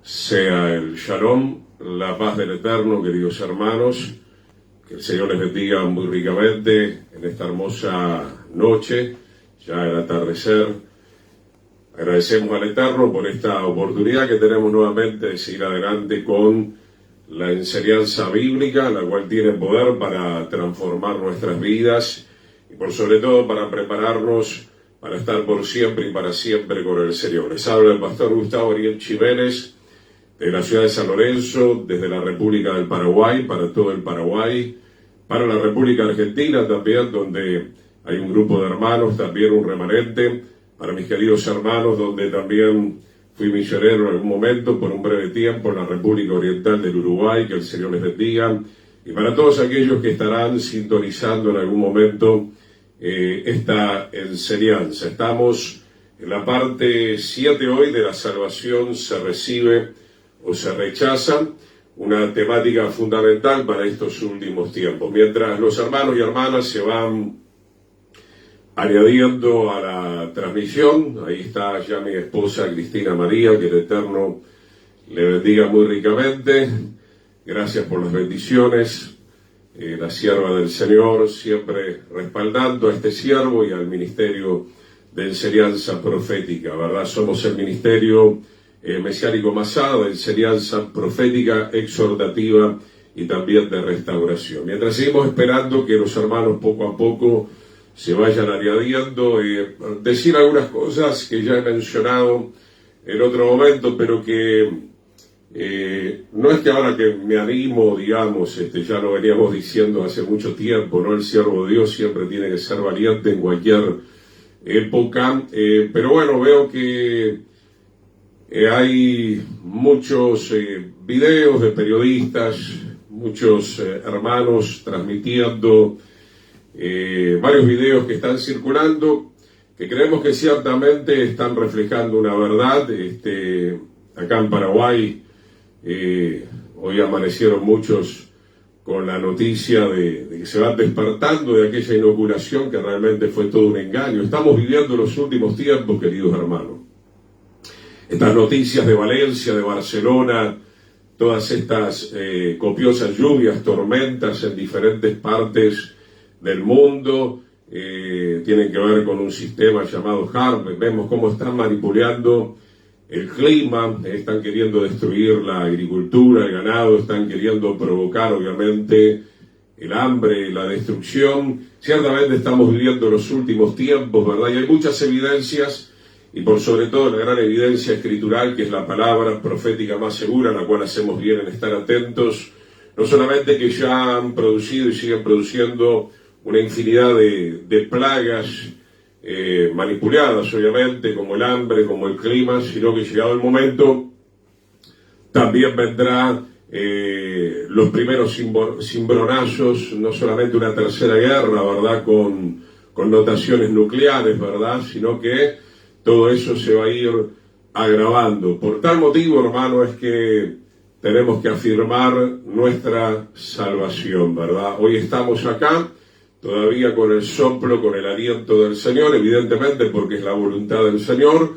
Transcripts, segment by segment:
sea el Shalom, la paz del Eterno, queridos hermanos. Que el Señor les bendiga muy ricamente en esta hermosa noche, ya el atardecer. Agradecemos al Eterno por esta oportunidad que tenemos nuevamente de seguir adelante con la enseñanza bíblica, la cual tiene poder para transformar nuestras vidas y por sobre todo para prepararnos para estar por siempre y para siempre con el Señor. Les habla el pastor Gustavo Ariel Jiménez, de la ciudad de San Lorenzo, desde la República del Paraguay, para todo el Paraguay, para la República Argentina también, donde hay un grupo de hermanos, también un remanente, para mis queridos hermanos, donde también fui misionero en algún momento, por un breve tiempo, en la República Oriental del Uruguay, que el Señor les bendiga, y para todos aquellos que estarán sintonizando en algún momento esta enseñanza. Estamos en la parte 7 hoy de la salvación se recibe o se rechaza, una temática fundamental para estos últimos tiempos. Mientras los hermanos y hermanas se van añadiendo a la transmisión, ahí está ya mi esposa Cristina María, que el Eterno le bendiga muy ricamente. Gracias por las bendiciones. La sierva del Señor, siempre respaldando a este siervo y al ministerio de enseñanza profética, ¿verdad? Somos el ministerio mesiánico Masada, de enseñanza profética, exhortativa y también de restauración. Mientras seguimos esperando que los hermanos poco a poco se vayan añadiendo, decir algunas cosas que ya he mencionado en otro momento, pero que no es que ahora que me animo, digamos, ya lo veníamos diciendo hace mucho tiempo, ¿no? El siervo de Dios siempre tiene que ser valiente en cualquier época, pero bueno, veo que hay muchos videos de periodistas, muchos hermanos transmitiendo varios videos que están circulando, que creemos que ciertamente están reflejando una verdad. Acá en Paraguay hoy amanecieron muchos con la noticia de que se van despertando de aquella inoculación que realmente fue todo un engaño. Estamos viviendo los últimos tiempos, queridos hermanos. Estas noticias de Valencia, de Barcelona, todas estas copiosas lluvias, tormentas en diferentes partes del mundo, tienen que ver con un sistema llamado HAARP. Vemos cómo están manipulando el clima, están queriendo destruir la agricultura, el ganado, están queriendo provocar obviamente el hambre, la destrucción. Ciertamente estamos viviendo los últimos tiempos, ¿verdad? Y hay muchas evidencias, y por sobre todo la gran evidencia escritural, que es la palabra profética más segura, a la cual hacemos bien en estar atentos, no solamente que ya han producido y siguen produciendo una infinidad de plagas manipuladas, obviamente, como el hambre, como el clima, sino que llegado el momento, también vendrá los primeros cimbronazos, no solamente una tercera guerra, ¿verdad?, con connotaciones nucleares, ¿verdad?, sino que todo eso se va a ir agravando. Por tal motivo, hermano, es que tenemos que afirmar nuestra salvación, ¿verdad? Hoy estamos acá, todavía con el soplo, con el aliento del Señor, evidentemente porque es la voluntad del Señor,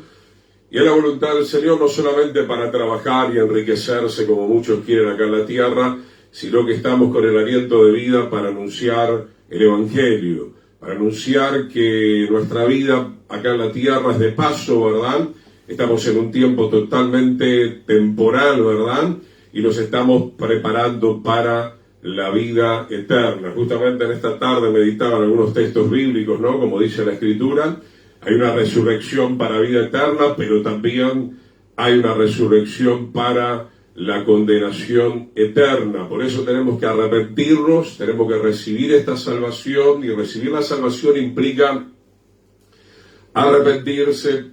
y es la voluntad del Señor no solamente para trabajar y enriquecerse como muchos quieren acá en la tierra, sino que estamos con el aliento de vida para anunciar el Evangelio, para anunciar que nuestra vida acá en la tierra es de paso, ¿verdad? Estamos en un tiempo totalmente temporal, ¿verdad? Y nos estamos preparando para la vida eterna. Justamente en esta tarde meditaban algunos textos bíblicos, ¿no? Como dice la Escritura, hay una resurrección para vida eterna, pero también hay una resurrección para la condenación eterna. Por eso tenemos que arrepentirnos, tenemos que recibir esta salvación, y recibir la salvación implica arrepentirse,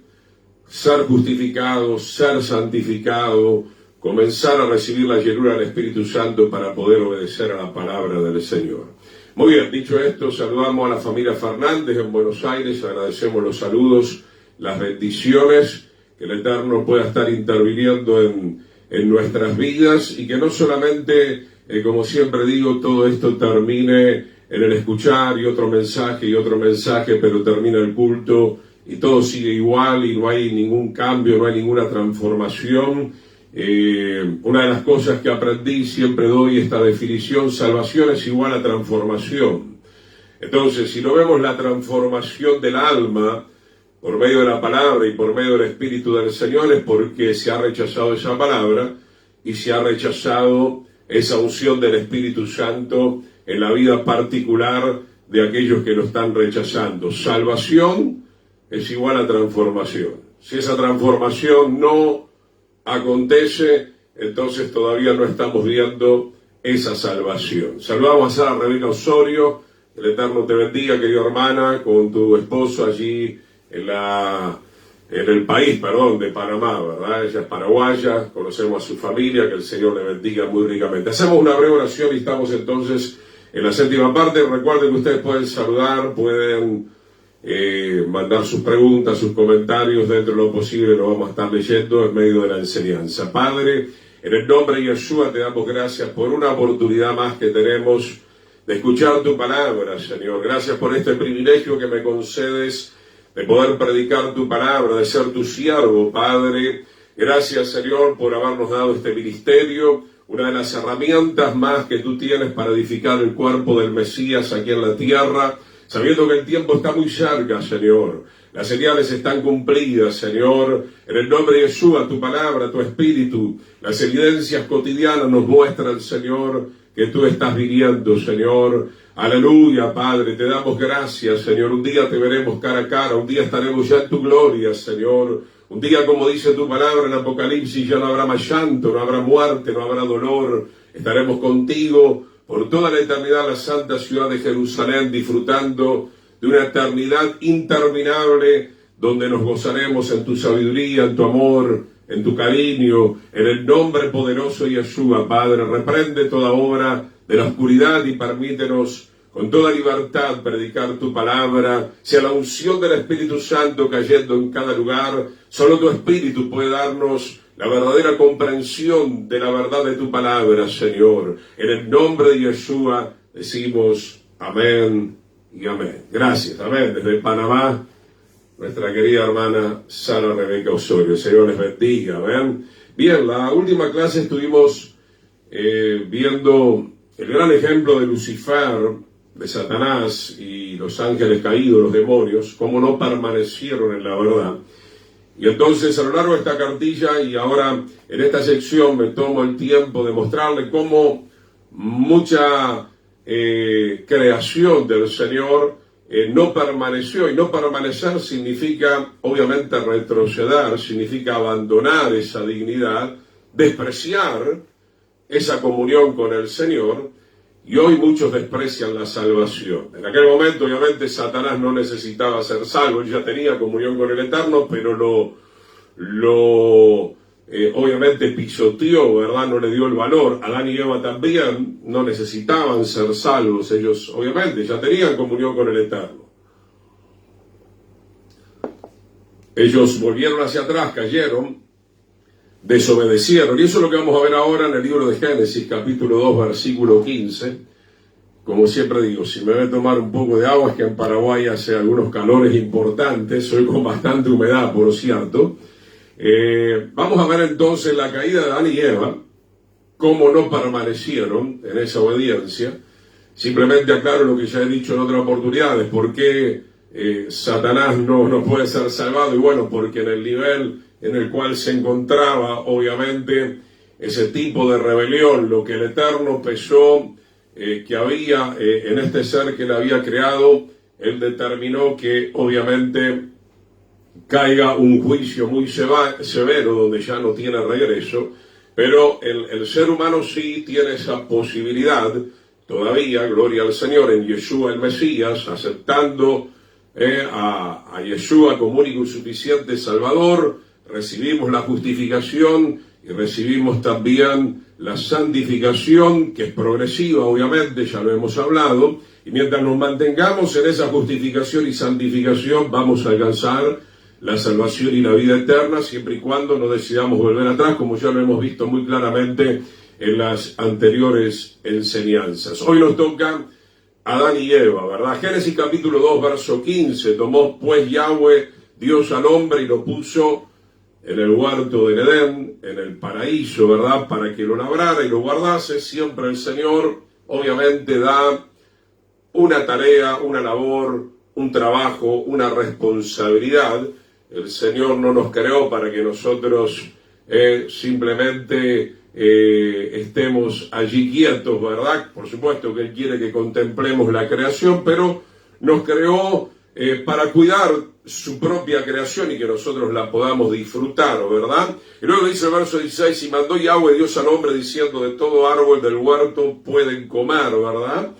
ser justificado, ser santificado, comenzar a recibir la llenura del Espíritu Santo para poder obedecer a la palabra del Señor. Muy bien, dicho esto, saludamos a la familia Fernández en Buenos Aires, agradecemos los saludos, las bendiciones, que el Eterno pueda estar interviniendo en nuestras vidas, y que no solamente, como siempre digo, todo esto termine en el escuchar y otro mensaje, pero termina el culto y todo sigue igual y no hay ningún cambio, no hay ninguna transformación, Una de las cosas que aprendí, siempre doy esta definición: salvación es igual a transformación. Entonces, si no vemos la transformación del alma por medio de la palabra y por medio del Espíritu del Señor, es porque se ha rechazado esa palabra y se ha rechazado esa unción del Espíritu Santo en la vida particular de aquellos que lo están rechazando. Salvación es igual a transformación. Si esa transformación no acontece, entonces todavía no estamos viendo esa salvación. Saludamos a Sara Rebeca Osorio. El Eterno te bendiga, querida hermana, con tu esposo allí en el país, de Panamá, ¿verdad? Ella es paraguaya, conocemos a su familia, que el Señor le bendiga muy ricamente. Hacemos una breve oración y estamos entonces en la séptima parte. Recuerden que ustedes pueden saludar, pueden mandar sus preguntas, sus comentarios, dentro de lo posible lo vamos a estar leyendo en medio de la enseñanza. Padre, en el nombre de Yeshua te damos gracias por una oportunidad más que tenemos de escuchar tu palabra, Señor. Gracias por este privilegio que me concedes de poder predicar tu palabra, de ser tu siervo, Padre. Gracias, Señor, por habernos dado este ministerio, una de las herramientas más que tú tienes para edificar el cuerpo del Mesías aquí en la tierra, sabiendo que el tiempo está muy cerca, Señor. Las señales están cumplidas, Señor. En el nombre de Yeshua, tu palabra, tu espíritu, las evidencias cotidianas nos muestran, Señor, que tú estás viniendo, Señor. Aleluya, Padre, te damos gracias, Señor. Un día te veremos cara a cara, un día estaremos ya en tu gloria, Señor. Un día, como dice tu palabra en Apocalipsis, ya no habrá más llanto, no habrá muerte, no habrá dolor. Estaremos contigo por toda la eternidad en la santa ciudad de Jerusalén, disfrutando de una eternidad interminable, donde nos gozaremos en tu sabiduría, en tu amor, en tu cariño, en el nombre poderoso de Yeshua. Padre, reprende toda obra de la oscuridad y permítenos con toda libertad predicar tu palabra. Sea la unción del Espíritu Santo cayendo en cada lugar. Solo tu Espíritu puede darnos la verdadera comprensión de la verdad de tu palabra, Señor. En el nombre de Yeshua decimos amén y amén. Gracias, amén. Desde Panamá, nuestra querida hermana Sara Rebeca Osorio. El Señor les bendiga, amén. Bien, la última clase estuvimos viendo el gran ejemplo de Lucifer, de Satanás y los ángeles caídos, los demonios, cómo no permanecieron en la verdad. Y entonces, a lo largo de esta cartilla, y ahora en esta sección, me tomo el tiempo de mostrarle cómo mucha creación del Señor no permaneció. Y no permanecer significa, obviamente, retroceder, significa abandonar esa dignidad, despreciar esa comunión con el Señor. Y hoy muchos desprecian la salvación. En aquel momento, obviamente, Satanás no necesitaba ser salvo, él ya tenía comunión con el Eterno, pero obviamente pisoteó, ¿verdad? No le dio el valor. Adán y Eva también no necesitaban ser salvos, ellos obviamente ya tenían comunión con el Eterno. Ellos volvieron hacia atrás, cayeron, desobedecieron. Y eso es lo que vamos a ver ahora en el libro de Génesis, capítulo 2, versículo 15. Como siempre digo, si me voy a tomar un poco de agua, es que en Paraguay hace algunos calores importantes, soy con bastante humedad, por cierto. Vamos a ver entonces la caída de Adán y Eva, cómo no permanecieron en esa obediencia. Simplemente aclaro lo que ya he dicho en otras oportunidades, por qué Satanás no puede ser salvado. Y bueno, porque en el nivel en el cual se encontraba, obviamente, ese tipo de rebelión, lo que el Eterno pensó que había en este ser que él había creado, él determinó que, obviamente, caiga un juicio muy severo, donde ya no tiene regreso, pero el ser humano sí tiene esa posibilidad, todavía, gloria al Señor, en Yeshua el Mesías, aceptando a Yeshua como único y suficiente Salvador. Recibimos la justificación y recibimos también la santificación, que es progresiva, obviamente, ya lo hemos hablado, y mientras nos mantengamos en esa justificación y santificación, vamos a alcanzar la salvación y la vida eterna, siempre y cuando no decidamos volver atrás, como ya lo hemos visto muy claramente en las anteriores enseñanzas. Hoy nos toca Adán y Eva, ¿verdad? Génesis capítulo 2, verso 15, tomó pues Yahweh, Dios al hombre, y lo puso en el huerto del Edén, en el paraíso, ¿verdad? Para que lo labrara y lo guardase. Siempre el Señor, obviamente, da una tarea, una labor, un trabajo, una responsabilidad. El Señor no nos creó para que nosotros simplemente estemos allí quietos, ¿verdad? Por supuesto que Él quiere que contemplemos la creación, pero nos creó para cuidar su propia creación y que nosotros la podamos disfrutar, ¿verdad? Y luego dice el verso 16, y mandó Yahweh Dios al hombre diciendo, de todo árbol del huerto pueden comer, ¿verdad?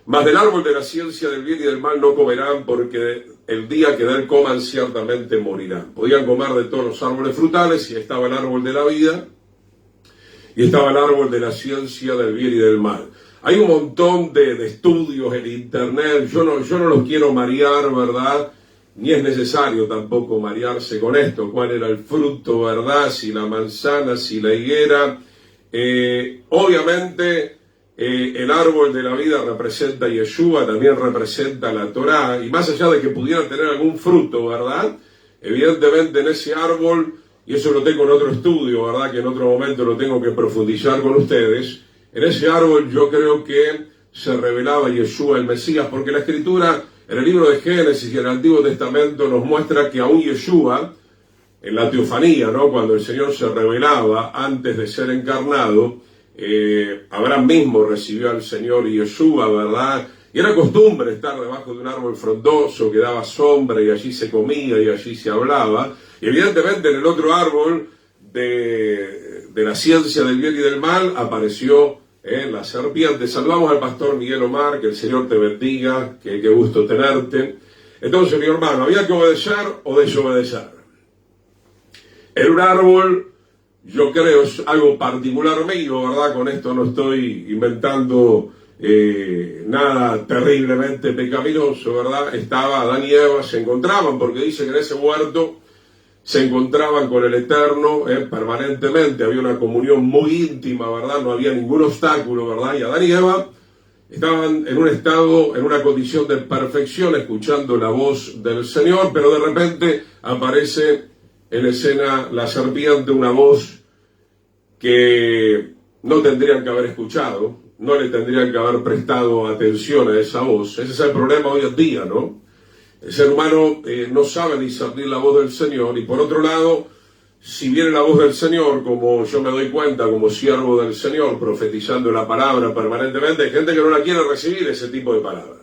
Mas del árbol de la ciencia del bien y del mal no comerán, porque el día que de él coman ciertamente morirán. Podían comer de todos los árboles frutales, y estaba el árbol de la vida, y estaba el árbol de la ciencia del bien y del mal. Hay un montón de estudios en internet, yo no los quiero marear, ¿verdad? Ni es necesario tampoco marearse con esto, cuál era el fruto, ¿verdad? Si la manzana, si la higuera. Obviamente el árbol de la vida representa a Yeshua, también representa la Torá, y más allá de que pudiera tener algún fruto, ¿verdad? Evidentemente en ese árbol, y eso lo tengo en otro estudio, ¿verdad? Que en otro momento lo tengo que profundizar con ustedes. En ese árbol yo creo que se revelaba Yeshua el Mesías, porque la Escritura, en el libro de Génesis y en el Antiguo Testamento, nos muestra que aún Yeshua, en la teofanía, ¿no? Cuando el Señor se revelaba antes de ser encarnado, Abraham mismo recibió al Señor Yeshua, ¿verdad? Y era costumbre estar debajo de un árbol frondoso que daba sombra y allí se comía y allí se hablaba. Y evidentemente en el otro árbol de la ciencia del bien y del mal apareció la serpiente. Saludamos al pastor Miguel Omar, que el Señor te bendiga, que qué gusto tenerte. Entonces, mi hermano, ¿había que obedecer o desobedecer? Era un árbol, yo creo, es algo particular mío, ¿verdad? Con esto no estoy inventando nada terriblemente pecaminoso, ¿verdad? Estaba Adán y Eva, se encontraban, porque dice que en ese huerto se encontraban con el Eterno permanentemente, había una comunión muy íntima, ¿verdad? No había ningún obstáculo, ¿verdad? Y Adán y Eva estaban en un estado, en una condición de perfección, escuchando la voz del Señor, pero de repente aparece en escena la serpiente, una voz que no tendrían que haber escuchado, no le tendrían que haber prestado atención a esa voz. Ese es el problema hoy en día, ¿no? El ser humano no sabe discernir la voz del Señor, y por otro lado, si viene la voz del Señor, como yo me doy cuenta, como siervo del Señor, profetizando la palabra permanentemente, hay gente que no la quiere recibir, ese tipo de palabra.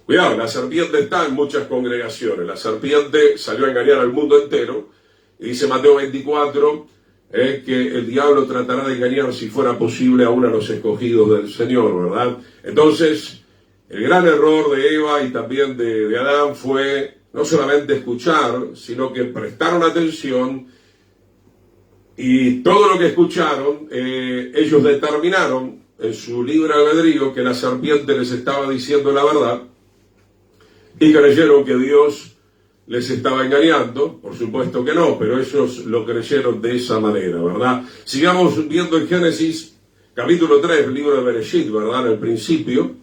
Cuidado, la serpiente está en muchas congregaciones, la serpiente salió a engañar al mundo entero, y dice Mateo 24, que el diablo tratará de engañar, si fuera posible, aún a los escogidos del Señor, ¿verdad? Entonces, el gran error de Eva y también de Adán fue no solamente escuchar, sino que prestaron atención, y todo lo que escucharon, ellos determinaron en su libre albedrío que la serpiente les estaba diciendo la verdad, y creyeron que Dios les estaba engañando. Por supuesto que no, pero ellos lo creyeron de esa manera, ¿verdad? Sigamos viendo en Génesis capítulo 3, el libro de Bereshit, ¿verdad? En el principio,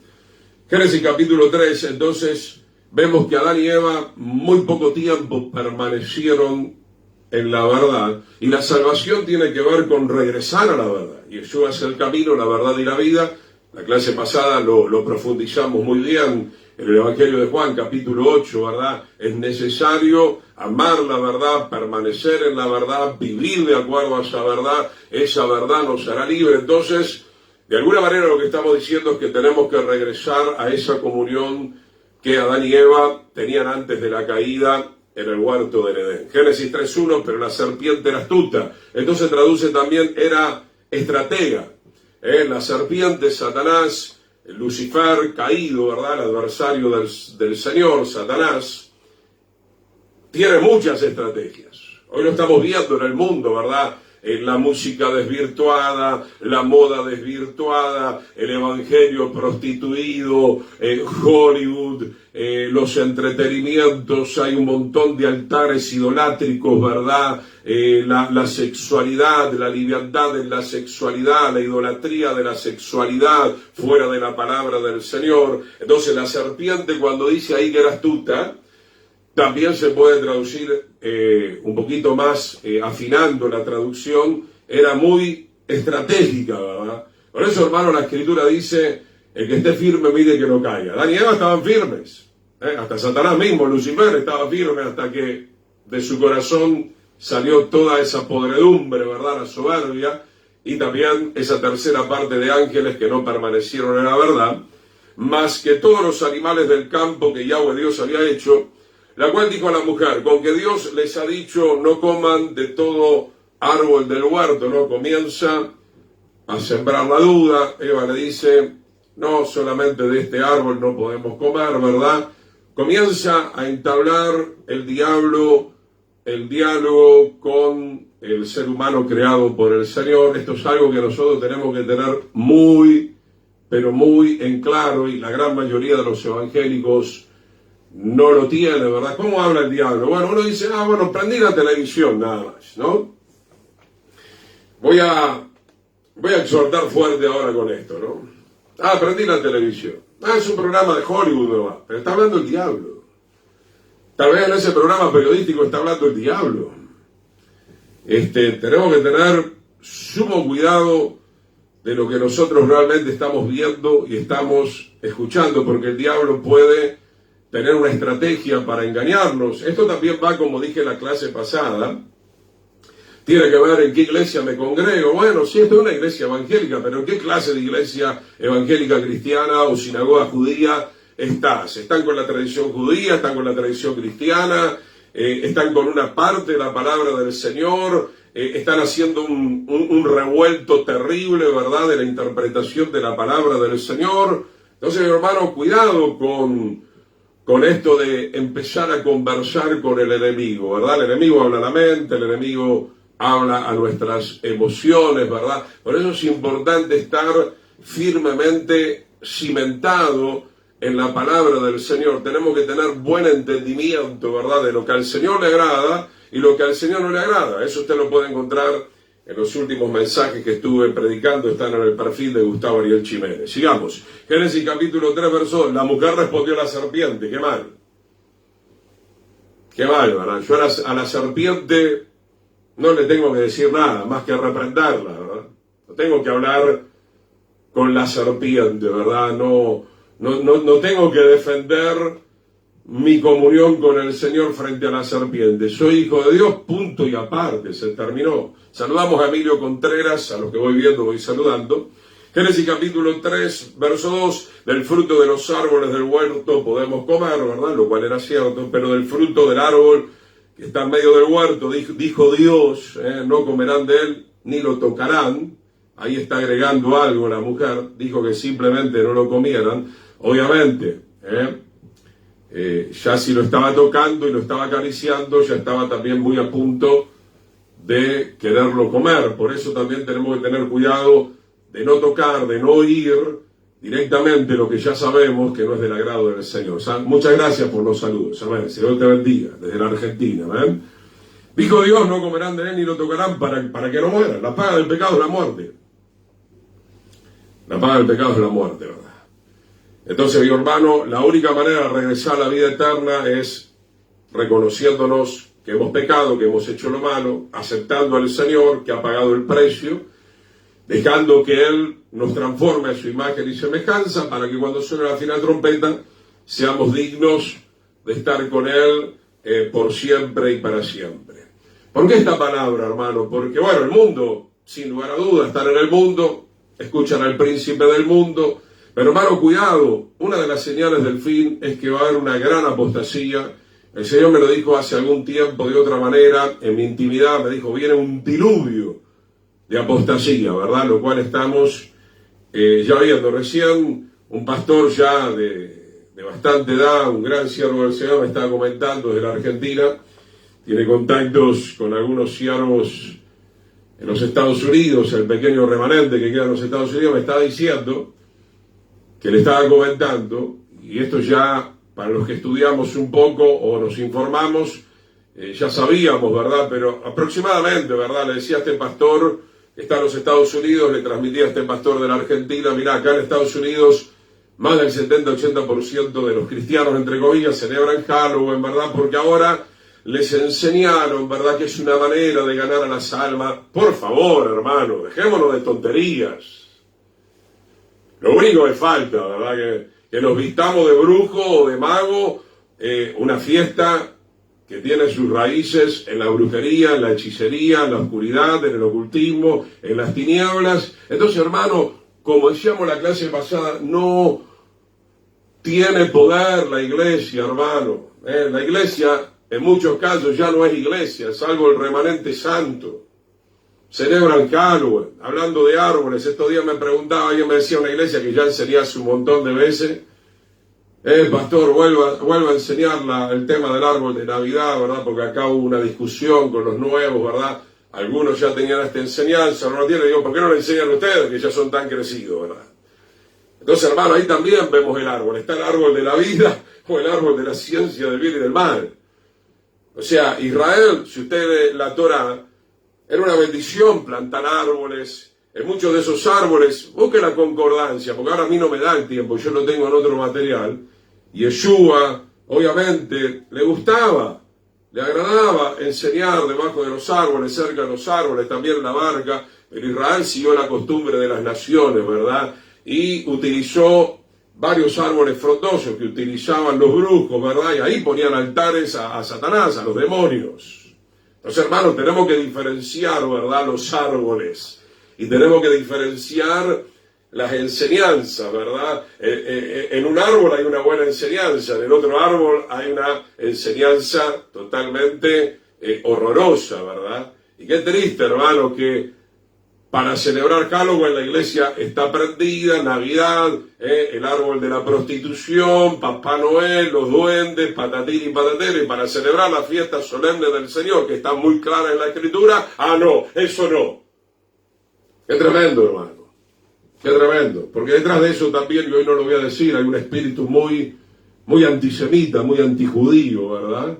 Génesis capítulo 3, entonces vemos que Adán y Eva muy poco tiempo permanecieron en la verdad, y la salvación tiene que ver con regresar a la verdad. Yeshua es el camino, la verdad y la vida. La clase pasada lo profundizamos muy bien en el Evangelio de Juan, capítulo 8, ¿verdad? Es necesario amar la verdad, permanecer en la verdad, vivir de acuerdo a esa verdad nos hará libre. Entonces, de alguna manera lo que estamos diciendo es que tenemos que regresar a esa comunión que Adán y Eva tenían antes de la caída en el huerto del Edén. Génesis 3.1, pero la serpiente era astuta. Entonces traduce también, era estratega. La serpiente, Satanás, Lucifer caído, ¿verdad? El adversario del Señor, Satanás, tiene muchas estrategias. Hoy lo estamos viendo en el mundo, ¿verdad? La música desvirtuada, la moda desvirtuada, el evangelio prostituido, Hollywood, los entretenimientos, hay un montón de altares idolátricos, ¿verdad? La sexualidad, la liviandad en la sexualidad, la idolatría de la sexualidad fuera de la palabra del Señor. Entonces la serpiente, cuando dice ahí que era astuta, también se puede traducir un poquito más, afinando la traducción, era muy estratégica, ¿verdad? Por eso, hermano, la Escritura dice, el que esté firme, mire que no caiga. Adán y Eva estaban firmes, hasta Satanás mismo, Lucifer, estaba firme hasta que de su corazón salió toda esa podredumbre, ¿verdad? La soberbia, y también esa tercera parte de ángeles que no permanecieron en la verdad, más que todos los animales del campo que Yahweh Dios había hecho, la cual dijo a la mujer, con que Dios les ha dicho, no coman de todo árbol del huerto, ¿no? Comienza a sembrar la duda. Eva le dice, no, solamente de este árbol no podemos comer, ¿verdad? Comienza a entablar el diablo el diálogo con el ser humano creado por el Señor. Esto es algo que nosotros tenemos que tener muy, pero muy en claro, y la gran mayoría de los evangélicos no lo tiene, ¿verdad? ¿Cómo habla el diablo? Bueno, uno dice, bueno, prendí la televisión nada más, ¿no? Voy a exhortar fuerte ahora con esto, ¿no? Prendí la televisión. Es un programa de Hollywood, ¿no? Pero está hablando el diablo. Tal vez en ese programa periodístico está hablando el diablo. Tenemos que tener sumo cuidado de lo que nosotros realmente estamos viendo y estamos escuchando, porque el diablo puede tener una estrategia para engañarnos. Esto también va, como dije en la clase pasada, tiene que ver en qué iglesia me congrego. Bueno, sí, esto es una iglesia evangélica, pero ¿en qué clase de iglesia evangélica cristiana o sinagoga judía estás? ¿Están con la tradición judía? ¿Están con la tradición cristiana? ¿Están con una parte de la palabra del Señor? ¿Están haciendo un revuelto terrible, verdad, de la interpretación de la palabra del Señor? Entonces, hermano, cuidado con esto de empezar a conversar con el enemigo, ¿verdad? El enemigo habla a la mente, el enemigo habla a nuestras emociones, ¿verdad? Por eso es importante estar firmemente cimentado en la palabra del Señor. Tenemos que tener buen entendimiento, ¿verdad?, de lo que al Señor le agrada y lo que al Señor no le agrada. Eso usted lo puede encontrar en los últimos mensajes que estuve predicando, están en el perfil de Gustavo Ariel Jiménez. Sigamos. Génesis capítulo 3, verso 2. La mujer respondió a la serpiente. Qué mal. Qué mal, ¿verdad? Yo a la serpiente no le tengo que decir nada, más que reprenderla, ¿verdad? No tengo que hablar con la serpiente, ¿verdad? No tengo que defender mi comunión con el Señor frente a la serpiente. Soy hijo de Dios, punto y aparte, se terminó. Saludamos a Emilio Contreras, a los que voy viendo voy saludando. Génesis capítulo 3, verso 2, del fruto de los árboles del huerto podemos comer, ¿verdad? Lo cual era cierto, pero del fruto del árbol que está en medio del huerto, dijo Dios, no comerán de él, ni lo tocarán. Ahí está agregando algo la mujer, dijo que simplemente no lo comieran. Obviamente, ya si lo estaba tocando y lo estaba acariciando, ya estaba también muy a punto de quererlo comer. Por eso también tenemos que tener cuidado de no tocar, de no oír directamente lo que ya sabemos que no es del agrado del Señor. Muchas gracias por los saludos. Amén. Señor te bendiga desde la Argentina. Amén. Dijo Dios, no comerán de él ni lo tocarán para que no mueran. La paga del pecado es la muerte. La paga del pecado es la muerte, ¿verdad? Entonces, mi hermano, la única manera de regresar a la vida eterna es reconociéndonos que hemos pecado, que hemos hecho lo malo, aceptando al Señor que ha pagado el precio, dejando que Él nos transforme a su imagen y semejanza, para que cuando suene la final trompeta seamos dignos de estar con Él por siempre y para siempre. ¿Por qué esta palabra, hermano? Porque, bueno, el mundo, sin lugar a dudas, están en el mundo, escuchan al príncipe del mundo, pero, hermano, cuidado, una de las señales del fin es que va a haber una gran apostasía. El Señor me lo dijo hace algún tiempo de otra manera, en mi intimidad, me dijo, viene un diluvio de apostasía, ¿verdad? Lo cual estamos ya viendo. Recién un pastor ya de bastante edad, un gran siervo del Señor, me estaba comentando desde la Argentina, tiene contactos con algunos siervos en los Estados Unidos, el pequeño remanente que queda en los Estados Unidos, me estaba diciendo que le estaba comentando, y esto ya para los que estudiamos un poco o nos informamos, ya sabíamos, ¿verdad? Pero aproximadamente, ¿verdad? Le decía a este pastor que está en los Estados Unidos, le transmitía a este pastor de la Argentina, mirá, acá en Estados Unidos más del 70-80% de los cristianos, entre comillas, celebran Halloween, ¿verdad? Porque ahora les enseñaron, ¿verdad?, que es una manera de ganar a las almas. Por favor, hermano, dejémonos de tonterías. Lo único que falta, ¿verdad?, que nos vistamos de brujo o de mago, una fiesta que tiene sus raíces en la brujería, en la hechicería, en la oscuridad, en el ocultismo, en las tinieblas. Entonces, hermano, como decíamos la clase pasada, no tiene poder la iglesia, hermano. La iglesia, en muchos casos, ya no es iglesia, salvo el remanente santo. Celebran Halloween, hablando de árboles. Estos días me preguntaba, alguien me decía, una iglesia que ya enseñé hace un montón de veces, pastor, vuelva a enseñar el tema del árbol de Navidad, ¿verdad? Porque acá hubo una discusión con los nuevos, ¿verdad? Algunos ya tenían esta enseñanza, no la tienen. Digo, ¿por qué no la enseñan ustedes, que ya son tan crecidos, ¿verdad? Entonces, hermano, ahí también vemos el árbol. Está el árbol de la vida o el árbol de la ciencia del bien y del mal. O sea, Israel, si usted lee la Torá, era una bendición plantar árboles. En muchos de esos árboles, busque la concordancia, porque ahora a mí no me da el tiempo, yo lo tengo en otro material. Yeshua, obviamente, le gustaba, le agradaba enseñar debajo de los árboles, cerca de los árboles, también la barca. Pero Israel siguió la costumbre de las naciones, ¿verdad? Y utilizó varios árboles frondosos que utilizaban los brujos, ¿verdad? Y ahí ponían altares a Satanás, a los demonios. Entonces, hermanos, tenemos que diferenciar, ¿verdad?, los árboles. Y tenemos que diferenciar las enseñanzas, ¿verdad? En un árbol hay una buena enseñanza, en el otro árbol hay una enseñanza totalmente horrorosa, ¿verdad? Y qué triste, hermano, que para celebrar Halloween la iglesia está prendida, Navidad, el árbol de la prostitución, Papá Noel, los duendes, patatín y patatero, y para celebrar la fiesta solemne del Señor, que está muy clara en la Escritura, no, eso no. Qué tremendo, hermano. Qué tremendo. Porque detrás de eso también, y hoy no lo voy a decir, hay un espíritu muy antisemita, muy antijudío, ¿verdad?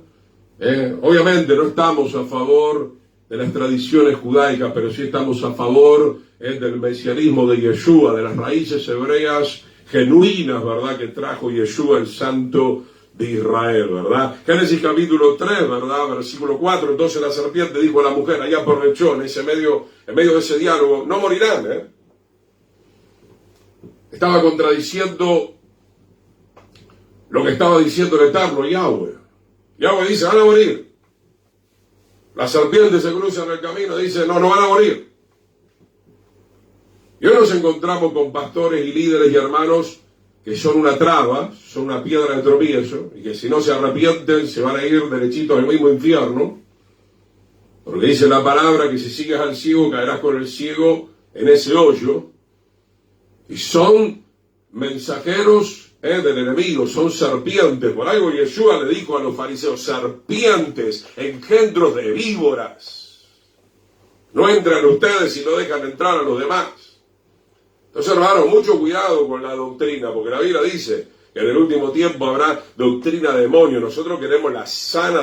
Obviamente no estamos a favor de las tradiciones judaicas, pero sí estamos a favor del mesianismo de Yeshua, de las raíces hebreas genuinas, ¿verdad?, que trajo Yeshua, el Santo de Israel, ¿verdad? Génesis capítulo 3, ¿verdad?, versículo 4, entonces la serpiente dijo a la mujer, allá aprovechó en medio de ese diálogo, no morirán, Estaba contradiciendo lo que estaba diciendo el Eterno, Yahweh. Yahweh dice, van a morir. La serpiente se cruza en el camino y dice, no van a morir. Y hoy nos encontramos con pastores y líderes y hermanos que son una traba, son una piedra de tropiezo, y que si no se arrepienten se van a ir derechitos al mismo infierno, porque dice la palabra que si sigues al ciego caerás con el ciego en ese hoyo, y son mensajeros del enemigo, son serpientes. Por algo Yeshua le dijo a los fariseos, serpientes, engendros de víboras, no entran ustedes y no dejan entrar a los demás. Entonces, hermanos, mucho cuidado con la doctrina, porque la Biblia dice que en el último tiempo habrá doctrina de demonios. Nosotros queremos la sana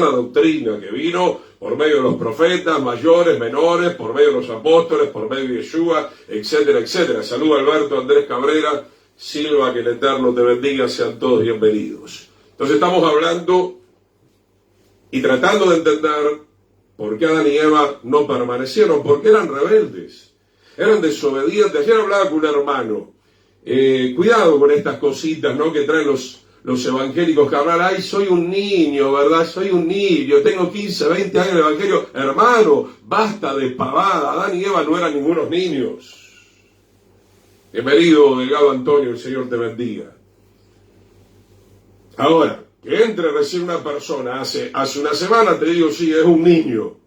doctrina que vino por medio de los profetas, mayores, menores, por medio de los apóstoles, por medio de Yeshua, etcétera, etcétera. Saluda Alberto Andrés Cabrera, Silva, que el Eterno te bendiga, sean todos bienvenidos. Entonces estamos hablando y tratando de entender por qué Adán y Eva no permanecieron, porque eran rebeldes, eran desobedientes. Ayer hablaba con un hermano, cuidado con estas cositas, ¿no?, que traen los evangélicos que hablan, ay, soy un niño, ¿verdad? Soy un niño, tengo 15, 20 años en el evangelio. Hermano, basta de pavada. Adán y Eva no eran ningunos niños. Bienvenido, Delgado Antonio, el Señor te bendiga. Ahora, que entre recién una persona hace una semana, te digo, sí, es un niño.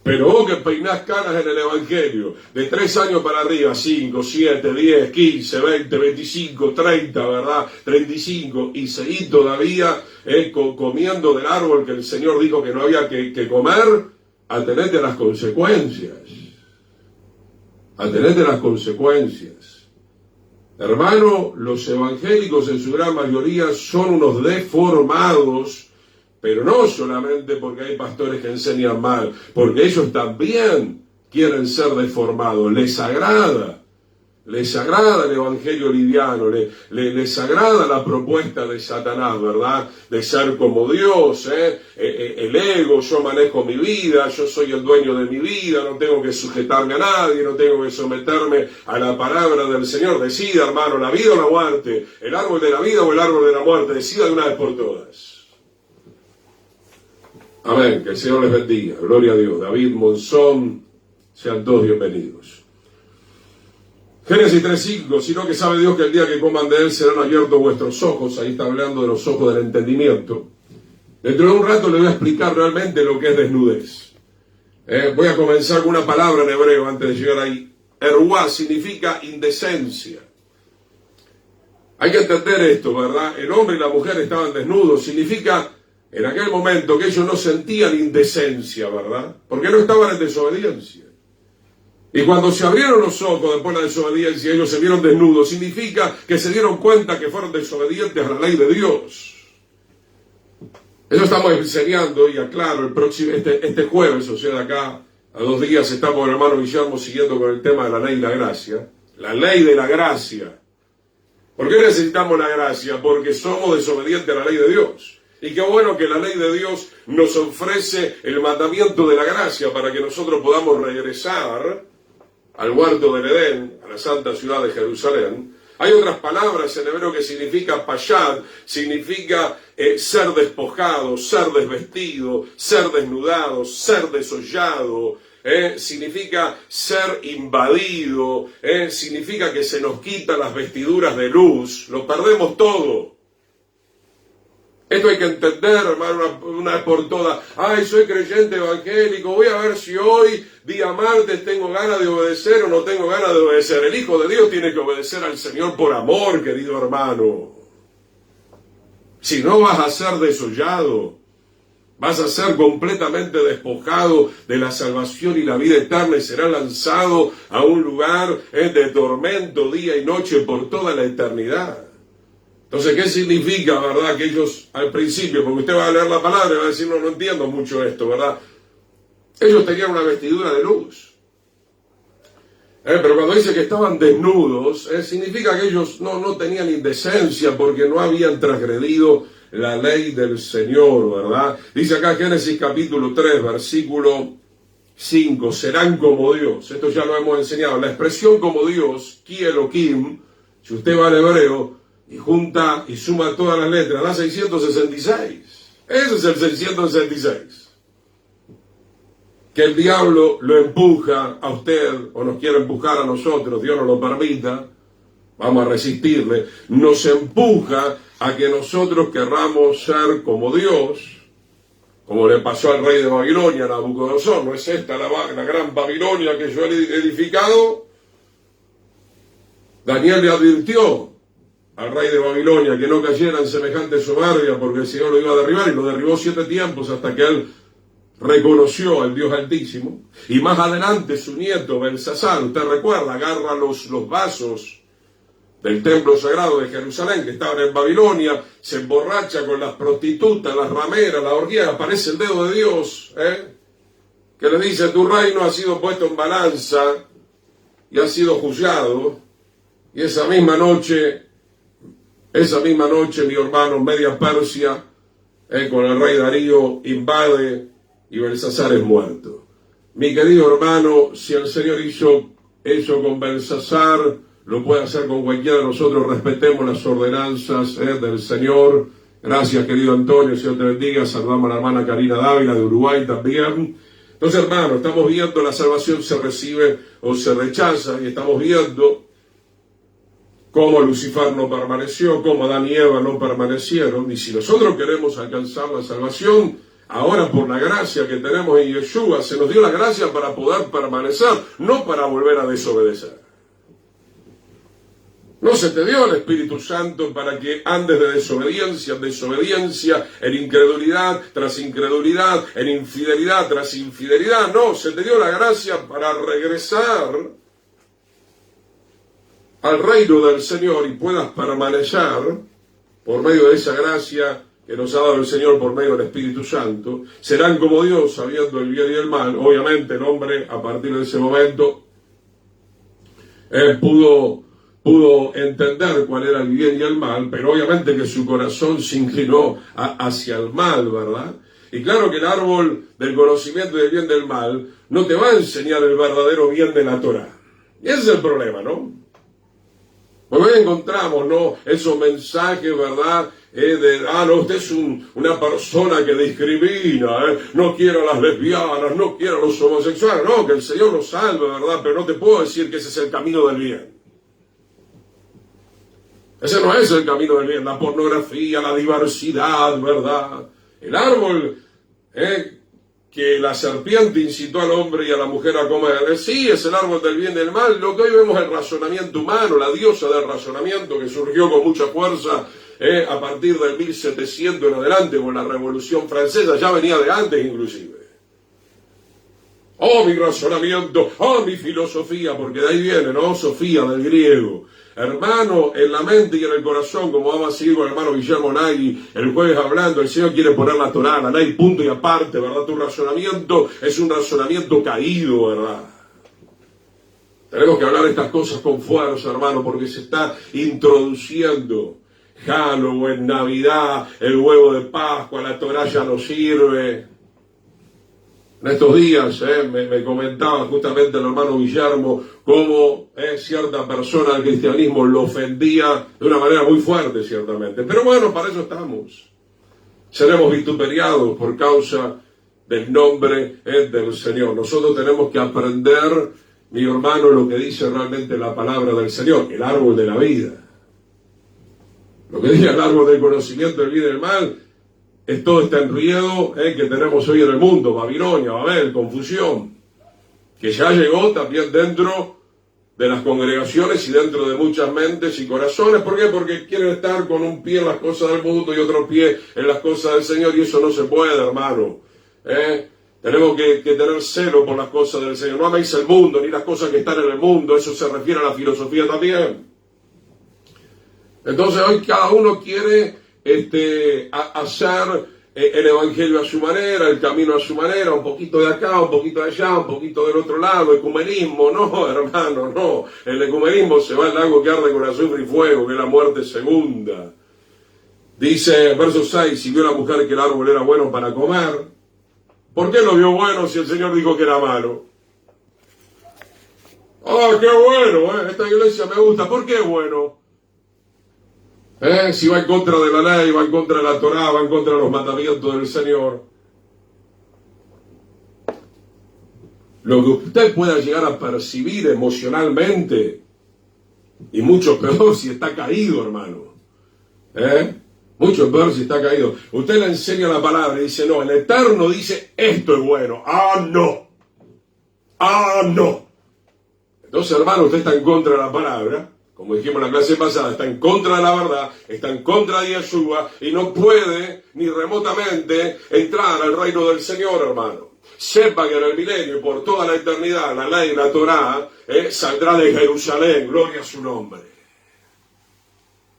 Pero vos que peinás canas en el evangelio, de 3 años para arriba, 5, 7, 10, 15, 20, 25, 30, ¿verdad? 35, y seguís todavía comiendo del árbol que el Señor dijo que no había que comer, atenete a las consecuencias. Atenete a las consecuencias. Hermano, los evangélicos en su gran mayoría son unos deformados, pero no solamente porque hay pastores que enseñan mal, porque ellos también quieren ser deformados, les agrada Les agrada el evangelio liviano, les agrada la propuesta de Satanás, ¿verdad? De ser como Dios, el ego, yo manejo mi vida, yo soy el dueño de mi vida, no tengo que sujetarme a nadie, no tengo que someterme a la palabra del Señor. Decida, hermano, la vida o la muerte, el árbol de la vida o el árbol de la muerte, decida de una vez por todas. Amén, que el Señor les bendiga, gloria a Dios. David Monzón, sean todos bienvenidos. Génesis 3:5, sino que sabe Dios que el día que coman de él serán abiertos vuestros ojos. Ahí está hablando de los ojos del entendimiento. Dentro de un rato le voy a explicar realmente lo que es desnudez. Voy a comenzar con una palabra en hebreo antes de llegar ahí. Eruá significa indecencia. Hay que entender esto, ¿verdad? El hombre y la mujer estaban desnudos. Significa en aquel momento que ellos no sentían indecencia, ¿verdad? Porque no estaban en desobediencia. Y cuando se abrieron los ojos después de la desobediencia, ellos se vieron desnudos, significa que se dieron cuenta que fueron desobedientes a la ley de Dios. Eso estamos enseñando, y aclaro, este jueves, o sea, de acá a 2 días, estamos con el hermano Guillermo siguiendo con el tema de la ley de la gracia. La ley de la gracia. ¿Por qué necesitamos la gracia? Porque somos desobedientes a la ley de Dios. Y qué bueno que la ley de Dios nos ofrece el mandamiento de la gracia para que nosotros podamos regresar al huerto del Edén, a la santa ciudad de Jerusalén. Hay otras palabras en hebreo que significa payad, significa ser despojado, ser desvestido, ser desnudado, ser desollado, significa ser invadido, significa que se nos quitan las vestiduras de luz, lo perdemos todo. Esto hay que entender, hermano, una vez por todas. Ay, soy creyente evangélico, voy a ver si hoy, día martes, tengo ganas de obedecer o no tengo ganas de obedecer. El Hijo de Dios tiene que obedecer al Señor por amor, querido hermano. Si no, vas a ser desollado, vas a ser completamente despojado de la salvación y la vida eterna y será lanzado a un lugar de tormento día y noche por toda la eternidad. Entonces, ¿qué significa, verdad, que ellos al principio, porque usted va a leer la palabra y va a decir, no entiendo mucho esto, ¿verdad? Ellos tenían una vestidura de luz. Pero cuando dice que estaban desnudos, significa que ellos no tenían indecencia porque no habían transgredido la ley del Señor, ¿verdad? Dice acá Génesis capítulo 3, versículo 5, serán como Dios. Esto ya lo hemos enseñado. La expresión como Dios, Ki Elohim, si usted va al hebreo, y junta y suma todas las letras, da 666. Ese es el 666. Que el diablo lo empuja a usted, o nos quiere empujar a nosotros, Dios no lo permita, vamos a resistirle, nos empuja a que nosotros querramos ser como Dios, como le pasó al rey de Babilonia, Nabucodonosor. ¿No es esta la gran Babilonia que yo he edificado? Daniel le advirtió al rey de Babilonia que no cayera en semejante soberbia porque el Señor lo iba a derribar, y lo derribó 7 tiempos hasta que él reconoció al Dios Altísimo. Y más adelante su nieto Belsasar, usted recuerda, agarra los vasos del templo sagrado de Jerusalén que estaban en Babilonia, se emborracha con las prostitutas, las rameras, la orgía, aparece el dedo de Dios, que le dice: tu reino ha sido puesto en balanza y ha sido juzgado. Y esa misma noche, mi hermano, Media Persia, con el rey Darío, invade y Belsasar es muerto. Mi querido hermano, si el Señor hizo eso con Belsasar, lo puede hacer con cualquiera de nosotros. Respetemos las ordenanzas del Señor. Gracias, querido Antonio, Señor te bendiga. Saludamos a la hermana Karina Dávila de Uruguay también. Entonces, hermano, estamos viendo la salvación se recibe o se rechaza, y estamos viendo cómo Lucifer no permaneció, cómo Adán y Eva no permanecieron. Y si nosotros queremos alcanzar la salvación, ahora por la gracia que tenemos en Yeshua, se nos dio la gracia para poder permanecer, no para volver a desobedecer. No se te dio el Espíritu Santo para que andes de desobediencia en desobediencia, en incredulidad tras incredulidad, en infidelidad tras infidelidad. No, se te dio la gracia para regresar al reino del Señor y puedas permanecer por medio de esa gracia que nos ha dado el Señor por medio del Espíritu Santo. Serán como Dios, sabiendo el bien y el mal. Obviamente el hombre, a partir de ese momento, pudo entender cuál era el bien y el mal, pero obviamente que su corazón se inclinó hacia el mal, ¿verdad? Y claro que el árbol del conocimiento del bien y del mal no te va a enseñar el verdadero bien de la Torá. Y ese es el problema, ¿no? Porque hoy encontramos, ¿no?, esos mensajes, ¿verdad?, no, usted es una persona que discrimina, no quiere a las lesbianas, no quiere a los homosexuales. No, que el Señor los salve, ¿verdad?, pero no te puedo decir que ese es el camino del bien. Ese no es el camino del bien, la pornografía, la diversidad, ¿verdad? El árbol que la serpiente incitó al hombre y a la mujer a comer, sí, es el árbol del bien y del mal. Lo que hoy vemos es el razonamiento humano, la diosa del razonamiento que surgió con mucha fuerza a partir del 1700 en adelante con la Revolución Francesa, ya venía de antes inclusive. Oh, mi razonamiento, oh, mi filosofía, porque de ahí viene, ¿no? Sofía, del griego. Hermano, en la mente y en el corazón, como vamos a seguir con el hermano Guillermo Nagui el jueves hablando, el Señor quiere poner la Torá, la ley, punto y aparte, ¿verdad? Tu razonamiento es un razonamiento caído, ¿verdad? Tenemos que hablar de estas cosas con fuerza, hermano, porque se está introduciendo Halloween, Navidad, el huevo de Pascua, la Torá ya no sirve. En estos días me comentaba justamente el hermano Guillermo cómo cierta persona del cristianismo lo ofendía de una manera muy fuerte, ciertamente. Pero bueno, para eso estamos. Seremos vituperiados por causa del nombre del Señor. Nosotros tenemos que aprender, mi hermano, lo que dice realmente la palabra del Señor, el árbol de la vida. Lo que dice el árbol del conocimiento del bien y del mal es todo este enredo que tenemos hoy en el mundo, Babilonia, Babel, confusión, que ya llegó también dentro de las congregaciones y dentro de muchas mentes y corazones. ¿Por qué? Porque quieren estar con un pie en las cosas del mundo y otro pie en las cosas del Señor, y eso no se puede, hermano. Tenemos que tener celo por las cosas del Señor. No améis el mundo ni las cosas que están en el mundo, eso se refiere a la filosofía también. Entonces hoy cada uno quiere hacer el evangelio a su manera, el camino a su manera, un poquito de acá, un poquito de allá, un poquito del otro lado. Ecumenismo, no, hermano, no. El ecumenismo se va al lago que arde con azufre y fuego, que es la muerte segunda. Dice, verso 6, si vio la mujer que el árbol era bueno para comer, ¿por qué lo vio bueno si el Señor dijo que era malo? ¡Ah, qué bueno! Esta iglesia me gusta. ¿Por qué bueno? Si va en contra de la ley, va en contra de la Torá, va en contra de los mandamientos del Señor. Lo que usted pueda llegar a percibir emocionalmente, y mucho peor si está caído, hermano. Mucho peor si está caído. Usted le enseña la palabra y dice, no, el Eterno dice, esto es bueno. ¡Ah, no! ¡Ah, no! Entonces, hermano, usted está en contra de la palabra. Como dijimos en la clase pasada, está en contra de la verdad, está en contra de Yeshua y no puede ni remotamente entrar al reino del Señor, hermano. Sepa que en el milenio y por toda la eternidad, la ley, la Torá, saldrá de Jerusalén, gloria a su nombre.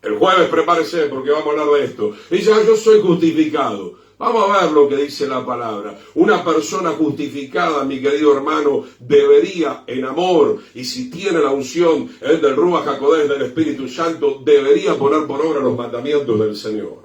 El jueves prepárese porque vamos a hablar de esto. Y ya yo soy justificado. Vamos a ver lo que dice la palabra. Una persona justificada, mi querido hermano, debería en amor, y si tiene la unción del Ruach HaKodesh del Espíritu Santo, debería poner por obra los mandamientos del Señor.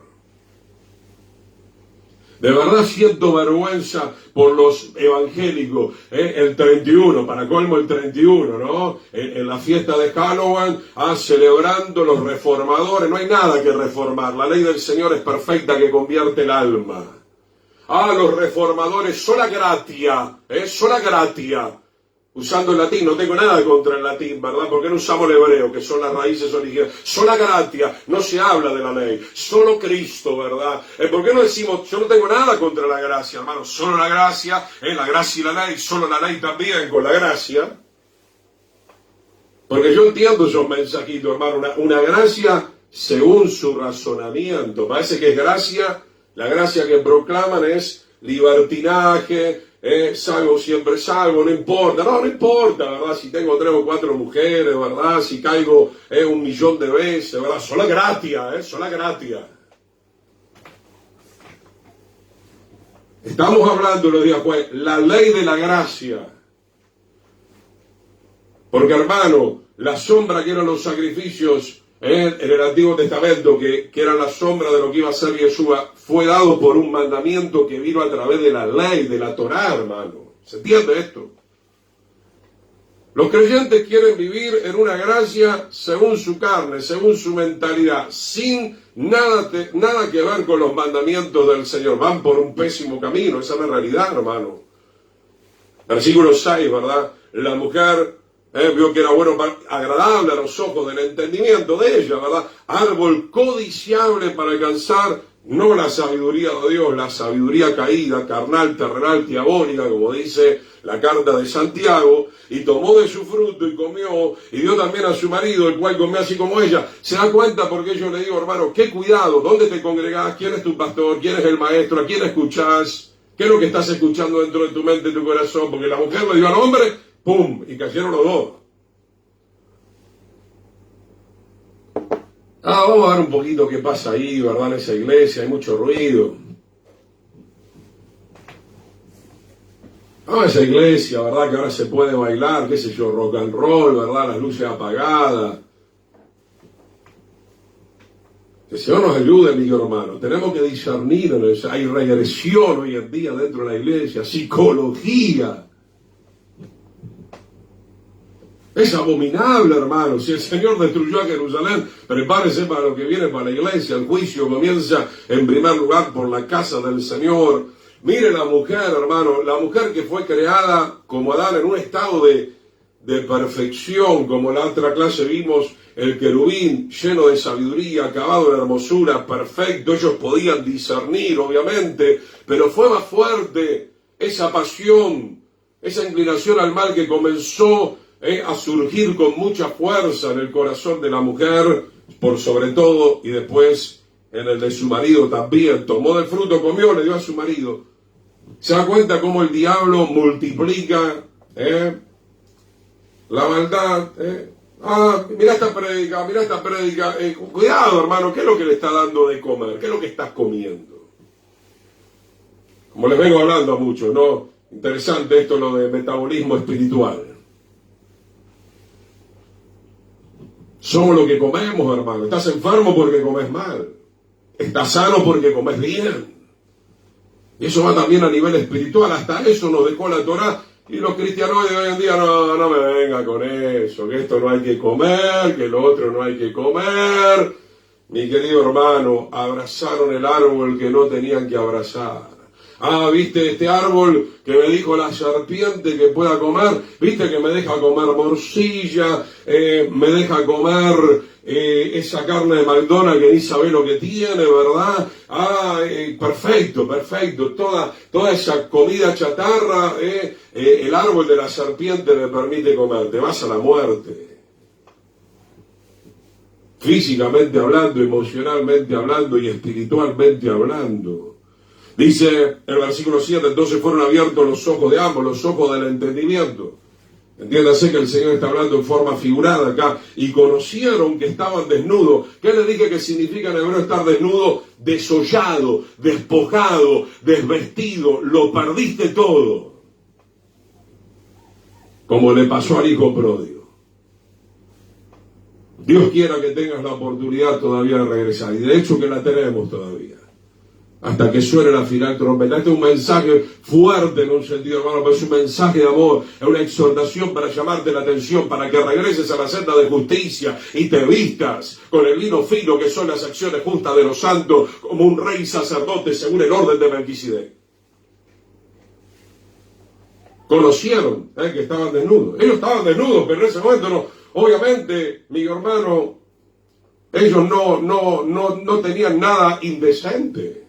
De verdad siento vergüenza por los evangélicos. El 31, para colmo el 31, ¿no? En la fiesta de Halloween, celebrando los reformadores. No hay nada que reformar. La ley del Señor es perfecta, que convierte el alma. Los reformadores, sola gratia, sola gratia. Usando el latín, no tengo nada contra el latín, ¿verdad? Porque no usamos el hebreo, que son las raíces originales. Sola gratia, no se habla de la ley. Solo Cristo, ¿verdad? ¿Por qué no decimos, yo no tengo nada contra la gracia, hermano? Solo la gracia y la ley, solo la ley también con la gracia. Porque yo entiendo esos mensajitos, hermano, una gracia según su razonamiento. Parece que es gracia, la gracia que proclaman es libertinaje, salvo siempre salvo, no importa, no importa, ¿verdad? Si tengo 3 o 4 mujeres, ¿verdad? Si caigo 1.000.000 de veces, ¿verdad? Sola gratia, sola gratia. Estamos hablando, los días jueves, la ley de la gracia. Porque, hermano, la sombra que eran los sacrificios en el Antiguo Testamento, que eran la sombra de lo que iba a ser Yeshua, fue dado por un mandamiento que vino a través de la ley, de la Torá, hermano. ¿Se entiende esto? Los creyentes quieren vivir en una gracia según su carne, según su mentalidad, sin nada que ver con los mandamientos del Señor. Van por un pésimo camino, esa es la realidad, hermano. Versículo 6, ¿verdad? La mujer vio que era bueno, agradable a los ojos del entendimiento de ella, ¿verdad? Árbol codiciable para alcanzar no la sabiduría de Dios, la sabiduría caída, carnal, terrenal, diabólica, como dice la carta de Santiago, y tomó de su fruto y comió, y dio también a su marido, el cual comió así como ella. ¿Se da cuenta? Porque yo le digo, hermano, qué cuidado, ¿dónde te congregás? ¿Quién es tu pastor? ¿Quién es el maestro? ¿A quién escuchás? ¿Qué es lo que estás escuchando dentro de tu mente y tu corazón? Porque la mujer le dio al hombre, ¡pum!, y cayeron los dos. Vamos a ver un poquito qué pasa ahí, ¿verdad? En esa iglesia hay mucho ruido. Vamos a esa iglesia, ¿verdad? Que ahora se puede bailar, qué sé yo, rock and roll, ¿verdad? Las luces apagadas. Que el Señor nos ayude, mi hermano. Tenemos que discernir en eso. Hay regresión hoy en día dentro de la iglesia, psicología. Es abominable, hermano. Si el Señor destruyó a Jerusalén, prepárese para lo que viene para la iglesia. El juicio comienza en primer lugar por la casa del Señor. Mire la mujer, hermano, la mujer que fue creada como Adán en un estado de perfección, como la otra clase vimos, el querubín lleno de sabiduría, acabado en hermosura, perfecto. Ellos podían discernir, obviamente, pero fue más fuerte esa pasión, esa inclinación al mal que comenzó a surgir con mucha fuerza en el corazón de la mujer, por sobre todo, y después en el de su marido también. Tomó del fruto, comió, le dio a su marido. ¿Se da cuenta cómo el diablo multiplica la maldad? Mira esta prédica, cuidado, hermano, ¿qué es lo que le está dando de comer? ¿Qué es lo que estás comiendo? Como les vengo hablando a muchos, ¿no? Interesante esto, lo de metabolismo espiritual. Somos lo que comemos, hermano. Estás enfermo porque comes mal. Estás sano porque comes bien. Y eso va también a nivel espiritual. Hasta eso nos dejó la Torá. Y los cristianos de hoy en día, no me venga con eso. Que esto no hay que comer, que lo otro no hay que comer. Mi querido hermano, abrazaron el árbol que no tenían que abrazar. ¿Viste este árbol que me dijo la serpiente que pueda comer? ¿Viste que me deja comer morcilla? Me deja comer esa carne de McDonald's que ni sabe lo que tiene, ¿verdad? Perfecto. Toda esa comida chatarra, el árbol de la serpiente me permite comer. Te vas a la muerte. Físicamente hablando, emocionalmente hablando y espiritualmente hablando. Dice el versículo 7, entonces fueron abiertos los ojos de ambos, los ojos del entendimiento. Entiéndase que el Señor está hablando en forma figurada acá. Y conocieron que estaban desnudos. ¿Qué le dije que significa en hebreo estar desnudo? Desollado, despojado, desvestido. Lo perdiste todo. Como le pasó al hijo pródigo. Dios quiera que tengas la oportunidad todavía de regresar. Y de hecho que la tenemos todavía. Hasta que suene la final trompeta. Este es un mensaje fuerte en un sentido, hermano, pero es un mensaje de amor, es una exhortación para llamarte la atención, para que regreses a la senda de justicia y te vistas con el lino fino que son las acciones justas de los santos, como un rey sacerdote según el orden de Melquisedec. Conocieron que estaban desnudos. Ellos estaban desnudos, pero en ese momento no. Obviamente, mi hermano, ellos no tenían nada indecente.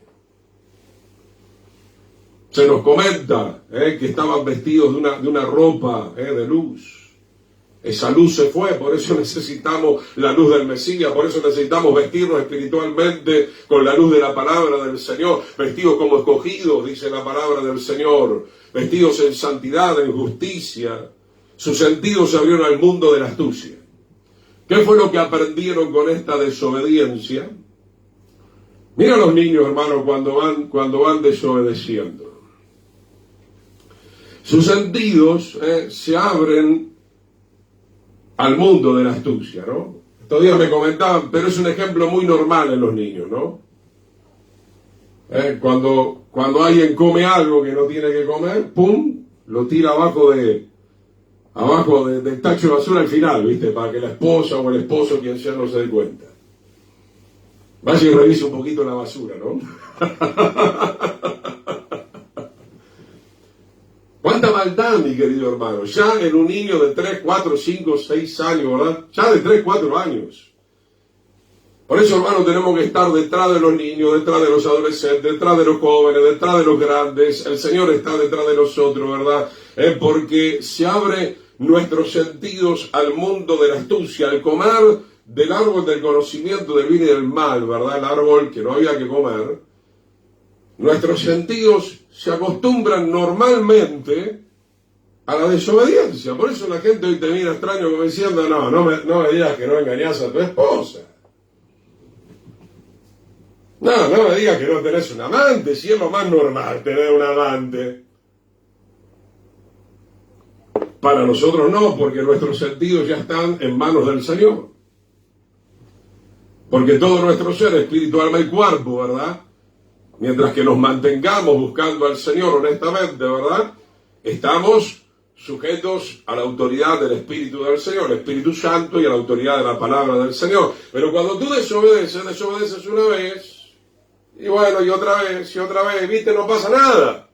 Se nos comenta que estaban vestidos de una ropa de luz. Esa luz se fue, por eso necesitamos la luz del Mesías, por eso necesitamos vestirnos espiritualmente con la luz de la palabra del Señor, vestidos como escogidos, dice la palabra del Señor, vestidos en santidad, en justicia. Sus sentidos se abrieron al mundo de la astucia. ¿Qué fue lo que aprendieron con esta desobediencia? Mira a los niños, hermanos, cuando van desobedeciendo. Sus sentidos se abren al mundo de la astucia, ¿no? Estos días me comentaban, pero es un ejemplo muy normal en los niños, ¿no? Cuando alguien come algo que no tiene que comer, ¡pum!, lo tira abajo del tacho de basura al final, ¿viste? Para que la esposa o el esposo, quien sea, no se dé cuenta. Vaya y revise un poquito la basura, ¿no? ¿Cuánta maldad, mi querido hermano? Ya en un niño de 3, 4, 5, 6 años, ¿verdad? Ya de 3, 4 años. Por eso, hermano, tenemos que estar detrás de los niños, detrás de los adolescentes, detrás de los jóvenes, detrás de los grandes. El Señor está detrás de nosotros, ¿verdad? Porque se abre nuestros sentidos al mundo de la astucia, al comer del árbol del conocimiento del bien y del mal, ¿verdad? El árbol que no había que comer. Nuestros sentidos se acostumbran normalmente a la desobediencia. Por eso la gente hoy te mira extraño como diciendo, no me digas que no engañás a tu esposa. No me digas que no tenés un amante, si es lo más normal tener un amante. Para nosotros no, porque nuestros sentidos ya están en manos del Señor. Porque todo nuestro ser, espíritu, alma y cuerpo, ¿verdad? Mientras que nos mantengamos buscando al Señor honestamente, ¿verdad? Estamos sujetos a la autoridad del Espíritu del Señor, el Espíritu Santo, y a la autoridad de la palabra del Señor. Pero cuando tú desobedeces una vez, y bueno, y otra vez, ¿viste? No pasa nada.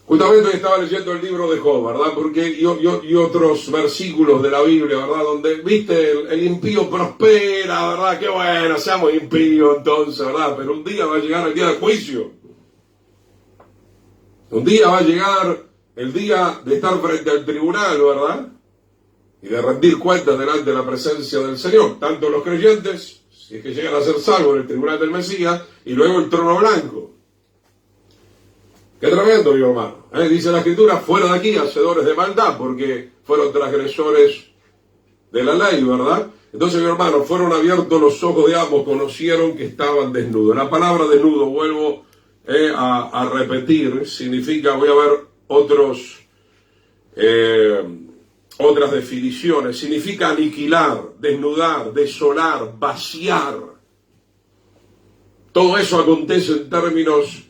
Justamente hoy estaba leyendo el libro de Job, ¿verdad? Porque y otros versículos de la Biblia, ¿verdad? Donde, ¿viste? El impío prospera, ¿verdad? Qué bueno, seamos impíos entonces, ¿verdad? Pero un día va a llegar el día del juicio. Un día va a llegar el día de estar frente al tribunal, ¿verdad? Y de rendir cuentas delante de la presencia del Señor. Tanto los creyentes, si es que llegan a ser salvos en el tribunal del Mesías, y luego el trono blanco. Qué tremendo, mi hermano. Dice la Escritura, fuera de aquí, hacedores de maldad, porque fueron transgresores de la ley, ¿verdad? Entonces, mi hermano, fueron abiertos los ojos de ambos, conocieron que estaban desnudos. La palabra desnudo, vuelvo a repetir, significa, voy a ver otras definiciones, significa aniquilar, desnudar, desolar, vaciar. Todo eso acontece en términos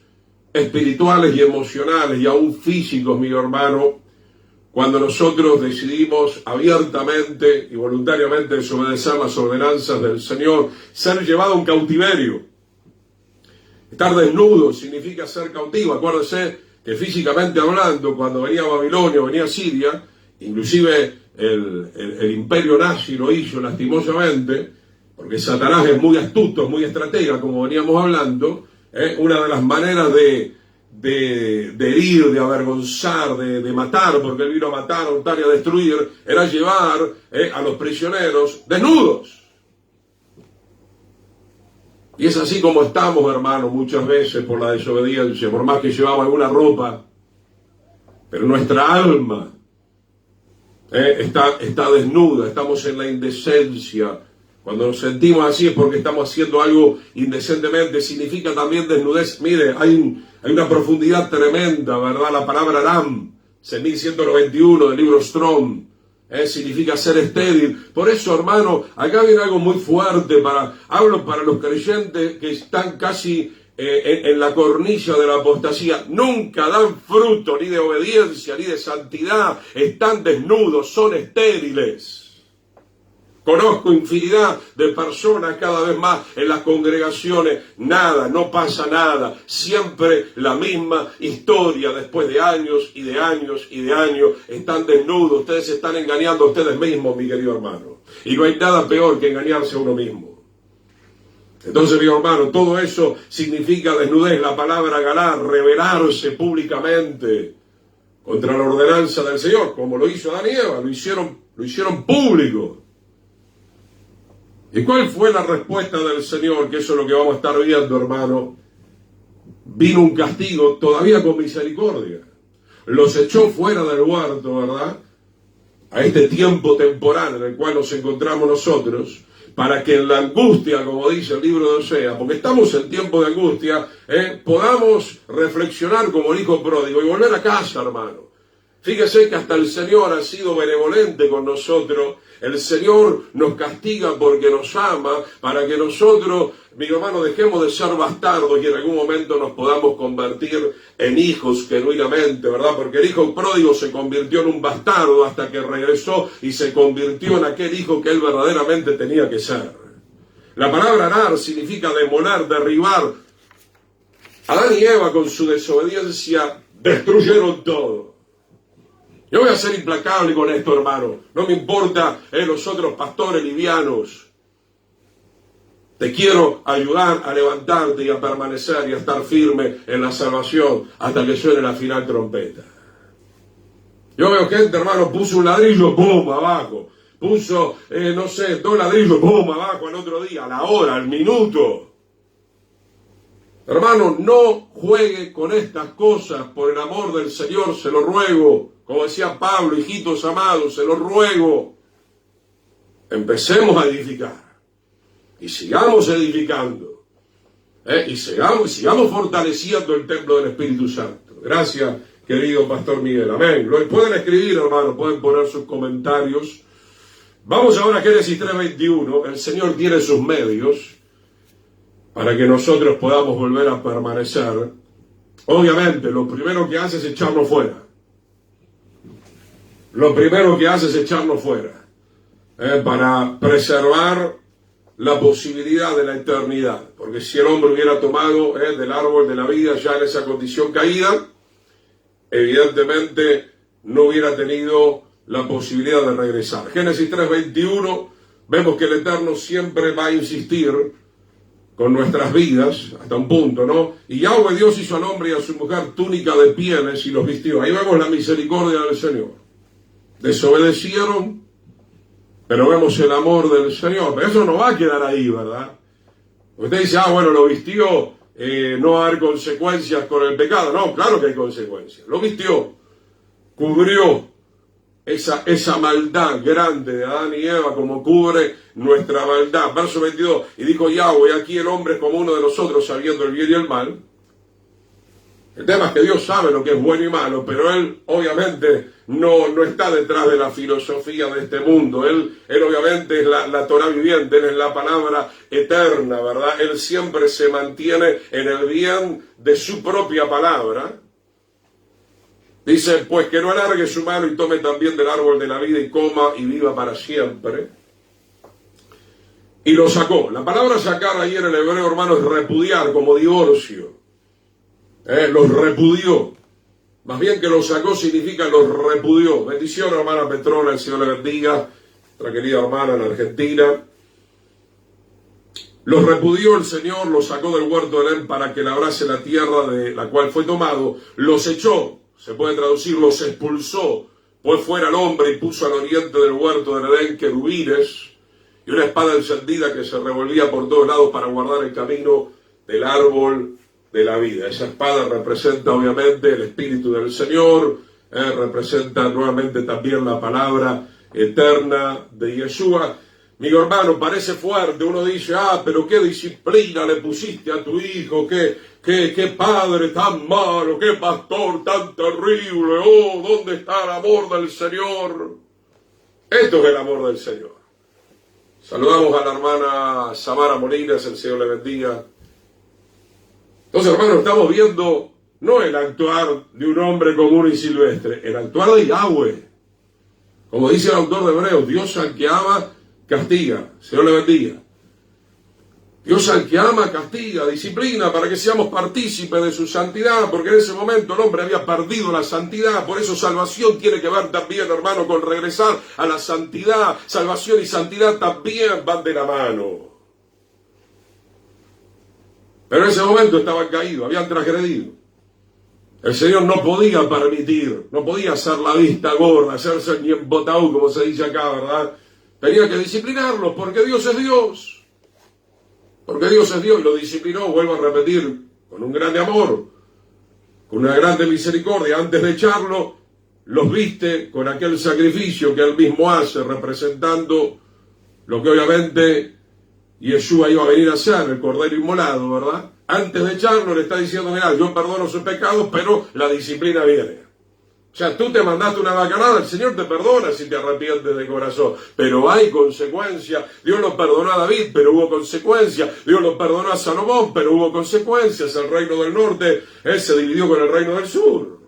espirituales y emocionales y aún físicos, mi hermano, cuando nosotros decidimos abiertamente y voluntariamente desobedecer las ordenanzas del Señor, ser llevado a un cautiverio. Estar desnudo significa ser cautivo. Acuérdense que físicamente hablando, cuando venía Babilonia, venía Siria, inclusive el imperio nazi lo hizo lastimosamente, porque Satanás es muy astuto, muy estratega, como veníamos hablando. Una de las maneras de herir, de avergonzar, de matar, porque él vino a matar, a hurtar y a destruir, era llevar a los prisioneros desnudos. Y es así como estamos, hermanos, muchas veces por la desobediencia, por más que llevamos alguna ropa, pero nuestra alma está desnuda, estamos en la indecencia. Cuando nos sentimos así es porque estamos haciendo algo indecentemente. Significa también desnudez. Mire, hay una profundidad tremenda, ¿verdad? La palabra Aram, 6191 del libro Strong, significa ser estéril. Por eso, hermano, acá viene algo muy fuerte. Hablo para los creyentes que están casi en la cornilla de la apostasía. Nunca dan fruto ni de obediencia ni de santidad. Están desnudos, son estériles. Conozco infinidad de personas cada vez más en las congregaciones. Nada, no pasa nada. Siempre la misma historia después de años y de años y de años. Están desnudos. Ustedes se están engañando a ustedes mismos, mi querido hermano. Y no hay nada peor que engañarse a uno mismo. Entonces, mi hermano, todo eso significa desnudez. La palabra galar, rebelarse públicamente contra la ordenanza del Señor, como lo hizo Adán y Eva. Lo hicieron público. ¿Y cuál fue la respuesta del Señor? Que eso es lo que vamos a estar viendo, hermano. Vino un castigo todavía con misericordia. Los echó fuera del huerto, ¿verdad? A este tiempo temporal en el cual nos encontramos nosotros, para que en la angustia, como dice el libro de Oseas, porque estamos en tiempo de angustia, podamos reflexionar como el hijo pródigo y volver a casa, hermano. Fíjese que hasta el Señor ha sido benevolente con nosotros. El Señor nos castiga porque nos ama, para que nosotros, mi hermano, dejemos de ser bastardos y en algún momento nos podamos convertir en hijos genuinamente, ¿verdad? Porque el hijo pródigo se convirtió en un bastardo hasta que regresó y se convirtió en aquel hijo que él verdaderamente tenía que ser. La palabra arar significa demoler, derribar. Adán y Eva con su desobediencia destruyeron todo. Yo voy a ser implacable con esto, hermano. No me importa los otros pastores livianos. Te quiero ayudar a levantarte y a permanecer y a estar firme en la salvación hasta que suene la final trompeta. Yo veo gente, hermano, puso un ladrillo, ¡pum!, abajo. Puso, no sé, 2 ladrillos, ¡pum!, abajo al otro día, a la hora, al minuto. Hermano, no juegue con estas cosas, por el amor del Señor, se lo ruego. Como decía Pablo, hijitos amados, se lo ruego. Empecemos a edificar. Y sigamos edificando. Y sigamos fortaleciendo el templo del Espíritu Santo. Gracias, querido Pastor Miguel. Amén. Lo pueden escribir, hermano, pueden poner sus comentarios. Vamos ahora a Génesis 3:21. El Señor tiene sus medios para que nosotros podamos volver a permanecer. Obviamente, lo primero que hace es echarnos fuera. Lo primero que hace es echarnos fuera. Para preservar la posibilidad de la eternidad. Porque si el hombre hubiera tomado del árbol de la vida ya en esa condición caída, evidentemente no hubiera tenido la posibilidad de regresar. Génesis 3:21, vemos que el Eterno siempre va a insistir con nuestras vidas, hasta un punto, ¿no? Y Yahweh Dios hizo al hombre y a su mujer túnica de pieles y los vistió. Ahí vemos la misericordia del Señor. Desobedecieron, pero vemos el amor del Señor. Pero eso no va a quedar ahí, ¿verdad? Usted dice, bueno, lo vistió, no va a haber consecuencias con el pecado. No, claro que hay consecuencias. Lo vistió, cubrió esa maldad grande de Adán y Eva como cubre nuestra maldad. Verso 22, y dijo Yahweh, aquí el hombre es como uno de nosotros, sabiendo el bien y el mal. El tema es que Dios sabe lo que es bueno y malo, pero Él obviamente no está detrás de la filosofía de este mundo. Él obviamente es la Torah viviente, Él es la palabra eterna, ¿verdad? Él siempre se mantiene en el bien de su propia palabra. Dice, pues que no alargue su mano y tome también del árbol de la vida y coma y viva para siempre. Y lo sacó. La palabra sacar ahí en el hebreo, hermano, es repudiar, como divorcio. Los repudió. Más bien que los sacó significa los repudió. Bendición, hermana Petrona, el Señor le bendiga. Nuestra querida hermana en Argentina. Los repudió el Señor, los sacó del huerto de Edén para que labrase la tierra de la cual fue tomado. Los echó, se puede traducir, los expulsó. Pues fuera el hombre y puso al oriente del huerto de Edén querubines y una espada encendida que se revolvía por todos lados para guardar el camino del árbol de la vida. Esa espada representa obviamente el Espíritu del Señor, representa nuevamente también la palabra eterna de Yeshua. Mi hermano, parece fuerte, uno dice, pero qué disciplina le pusiste a tu hijo, qué padre tan malo, qué pastor tan terrible, ¿dónde está el amor del Señor? Esto es el amor del Señor. Saludamos a la hermana Samara Molinas, el Señor le bendiga. Entonces, hermanos, estamos viendo no el actuar de un hombre común y silvestre, el actuar de Yahweh. Como dice el autor de Hebreos, Dios al que ama, castiga. Señor le bendiga. Dios al que ama, castiga, disciplina para que seamos partícipes de su santidad, porque en ese momento el hombre había perdido la santidad. Por eso salvación tiene que ver también, hermano, con regresar a la santidad. Salvación y santidad también van de la mano. Pero en ese momento estaban caídos, habían transgredido. El Señor no podía permitir, no podía hacer la vista gorda, hacerse ni en botaú, como se dice acá, ¿verdad? Tenía que disciplinarlos, porque Dios es Dios. Porque Dios es Dios y lo disciplinó, vuelvo a repetir, con un grande amor, con una grande misericordia. Antes de echarlo, los viste con aquel sacrificio que Él mismo hace, representando lo que obviamente Yeshua iba a venir a hacer, el cordero inmolado, ¿verdad? Antes de echarlo le está diciendo, mira, yo perdono sus pecados, pero la disciplina viene. O sea, tú te mandaste una bacanada, el Señor te perdona si te arrepientes de corazón, pero hay consecuencias. Dios lo perdonó a David, pero hubo consecuencias. Dios lo perdonó a Salomón, pero hubo consecuencias. El reino del norte, él se dividió con el reino del sur.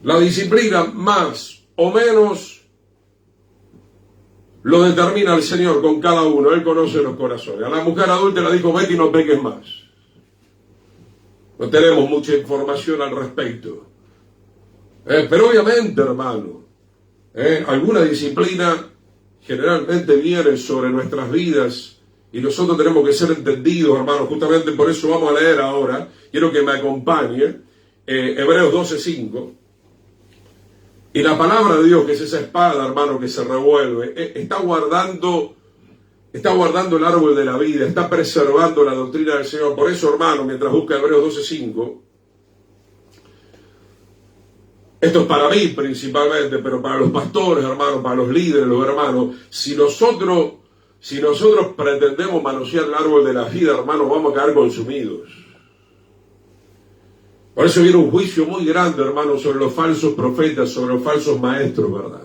La disciplina, más o menos, lo determina el Señor con cada uno. Él conoce los corazones. A la mujer adulta le dijo, vete y no peques más. No tenemos mucha información al respecto. Pero obviamente, hermano, alguna disciplina generalmente viene sobre nuestras vidas y nosotros tenemos que ser entendidos, hermano. Justamente por eso vamos a leer ahora. Quiero que me acompañe Hebreos 12:5. Y la palabra de Dios, que es esa espada, hermano, que se revuelve, está guardando el árbol de la vida, está preservando la doctrina del Señor. Por eso, hermano, mientras busca Hebreos 12:5, esto es para mí principalmente, pero para los pastores, hermano, para los líderes, los hermanos, si nosotros pretendemos manosear el árbol de la vida, hermano, vamos a quedar consumidos. Por eso viene un juicio muy grande, hermano, sobre los falsos profetas, sobre los falsos maestros, ¿verdad?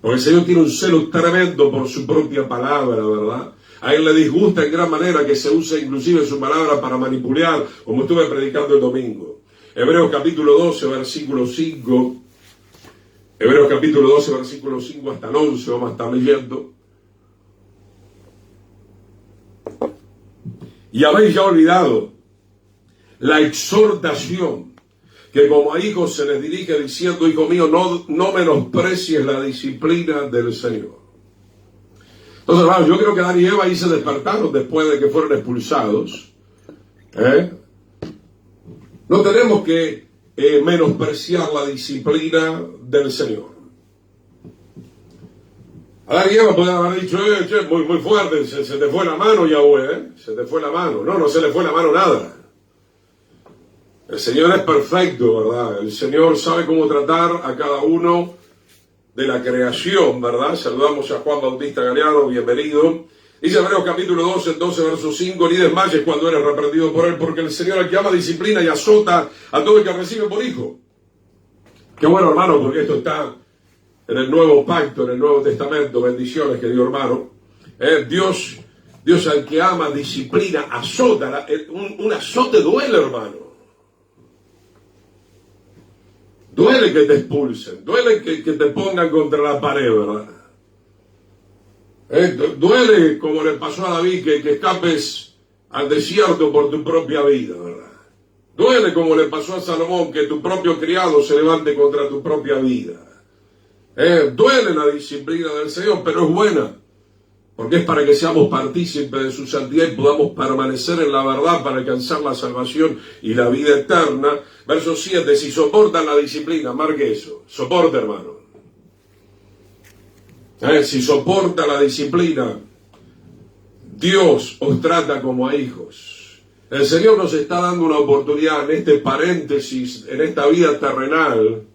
Porque el Señor tiene un celo tremendo por su propia palabra, ¿verdad? A Él le disgusta en gran manera que se use inclusive su palabra para manipular, como estuve predicando el domingo. Hebreos capítulo 12, versículo 5. Hebreos capítulo 12, versículo 5 hasta el 11, vamos a estar leyendo. Y habéis ya olvidado la exhortación que como a hijos se les dirige diciendo, hijo mío, no menosprecies la disciplina del Señor. Entonces, hermanos, yo creo que Adán y Eva ahí se despertaron después de que fueron expulsados. No tenemos que menospreciar la disciplina del Señor. Adán y Eva podrían haber dicho, muy fuerte, se te fue la mano, Yahweh, se te fue la mano. No se le fue la mano nada. El Señor es perfecto, ¿verdad? El Señor sabe cómo tratar a cada uno de la creación, ¿verdad? Saludamos a Juan Bautista Galeano, bienvenido. Dice Hebreos capítulo 12, entonces verso 5, ni desmayes cuando eres reprendido por Él, porque el Señor al que ama disciplina y azota a todo el que recibe por hijo. Qué bueno, hermano, porque esto está en el Nuevo Pacto, en el Nuevo Testamento. Bendiciones, querido hermano. Dios al que ama disciplina, azota. Un azote duele, hermano. Duele que te expulsen, duele que te pongan contra la pared, ¿verdad? Duele, como le pasó a David, que escapes al desierto por tu propia vida, ¿verdad? Duele, como le pasó a Salomón, que tu propio criado se levante contra tu propia vida. Duele la disciplina del Señor, pero es buena, porque es para que seamos partícipes de su santidad y podamos permanecer en la verdad para alcanzar la salvación y la vida eterna. Verso 7, si soportan la disciplina, marque eso, soporta, hermano. Si soporta la disciplina, Dios os trata como a hijos. El Señor nos está dando una oportunidad en este paréntesis, en esta vida terrenal.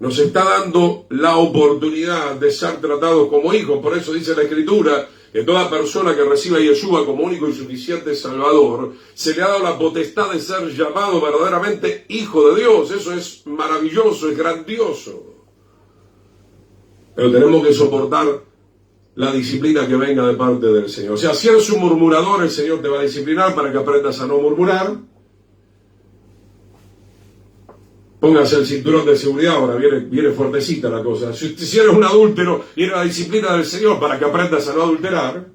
Nos está dando la oportunidad de ser tratados como hijos. Por eso dice la Escritura que toda persona que reciba a Yeshua como único y suficiente Salvador, se le ha dado la potestad de ser llamado verdaderamente hijo de Dios. Eso es maravilloso, es grandioso. Pero tenemos que soportar la disciplina que venga de parte del Señor. O sea, si eres un murmurador, el Señor te va a disciplinar para que aprendas a no murmurar. Póngase el cinturón de seguridad, ahora viene fuertecita la cosa. Si eres un adúltero, viene la disciplina del Señor para que aprendas a no adulterar.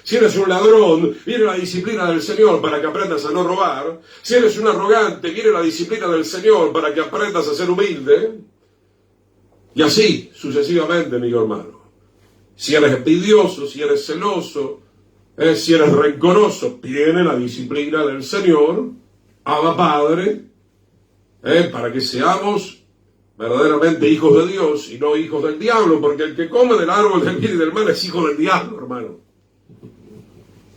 Si eres un ladrón, viene la disciplina del Señor para que aprendas a no robar. Si eres un arrogante, viene la disciplina del Señor para que aprendas a ser humilde. Y así, sucesivamente, mi hermano. Si eres envidioso, si eres celoso, si eres rencoroso, viene la disciplina del Señor. Abba Padre. Para que seamos verdaderamente hijos de Dios y no hijos del diablo, porque el que come del árbol del bien y del mal es hijo del diablo, hermano.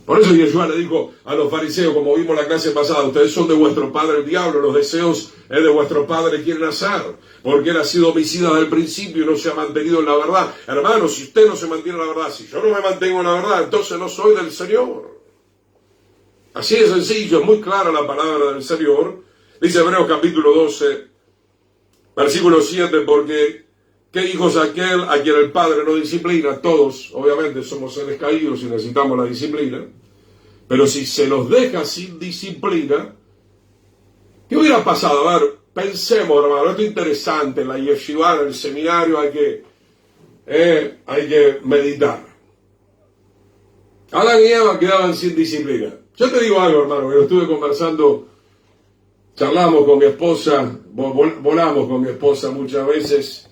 Por eso Yeshua le dijo a los fariseos, como vimos la clase pasada, ustedes son de vuestro padre el diablo, los deseos de vuestro padre quieren hacer, porque él ha sido homicida desde el principio y no se ha mantenido en la verdad. Hermano, si usted no se mantiene en la verdad, si yo no me mantengo en la verdad, entonces no soy del Señor. Así de sencillo, es muy clara la palabra del Señor. Dice Hebreos capítulo 12, versículo 7, porque ¿qué hijo es aquel a quien el Padre no disciplina? Todos, obviamente, somos seres caídos y necesitamos la disciplina. Pero si se los deja sin disciplina, ¿qué hubiera pasado? A ver, pensemos, hermano, esto es interesante. En la yeshiva, en el seminario, hay que meditar. Adán y Eva quedaban sin disciplina. Yo te digo algo, hermano, que lo estuve conversando, charlamos con mi esposa, volamos con mi esposa muchas veces.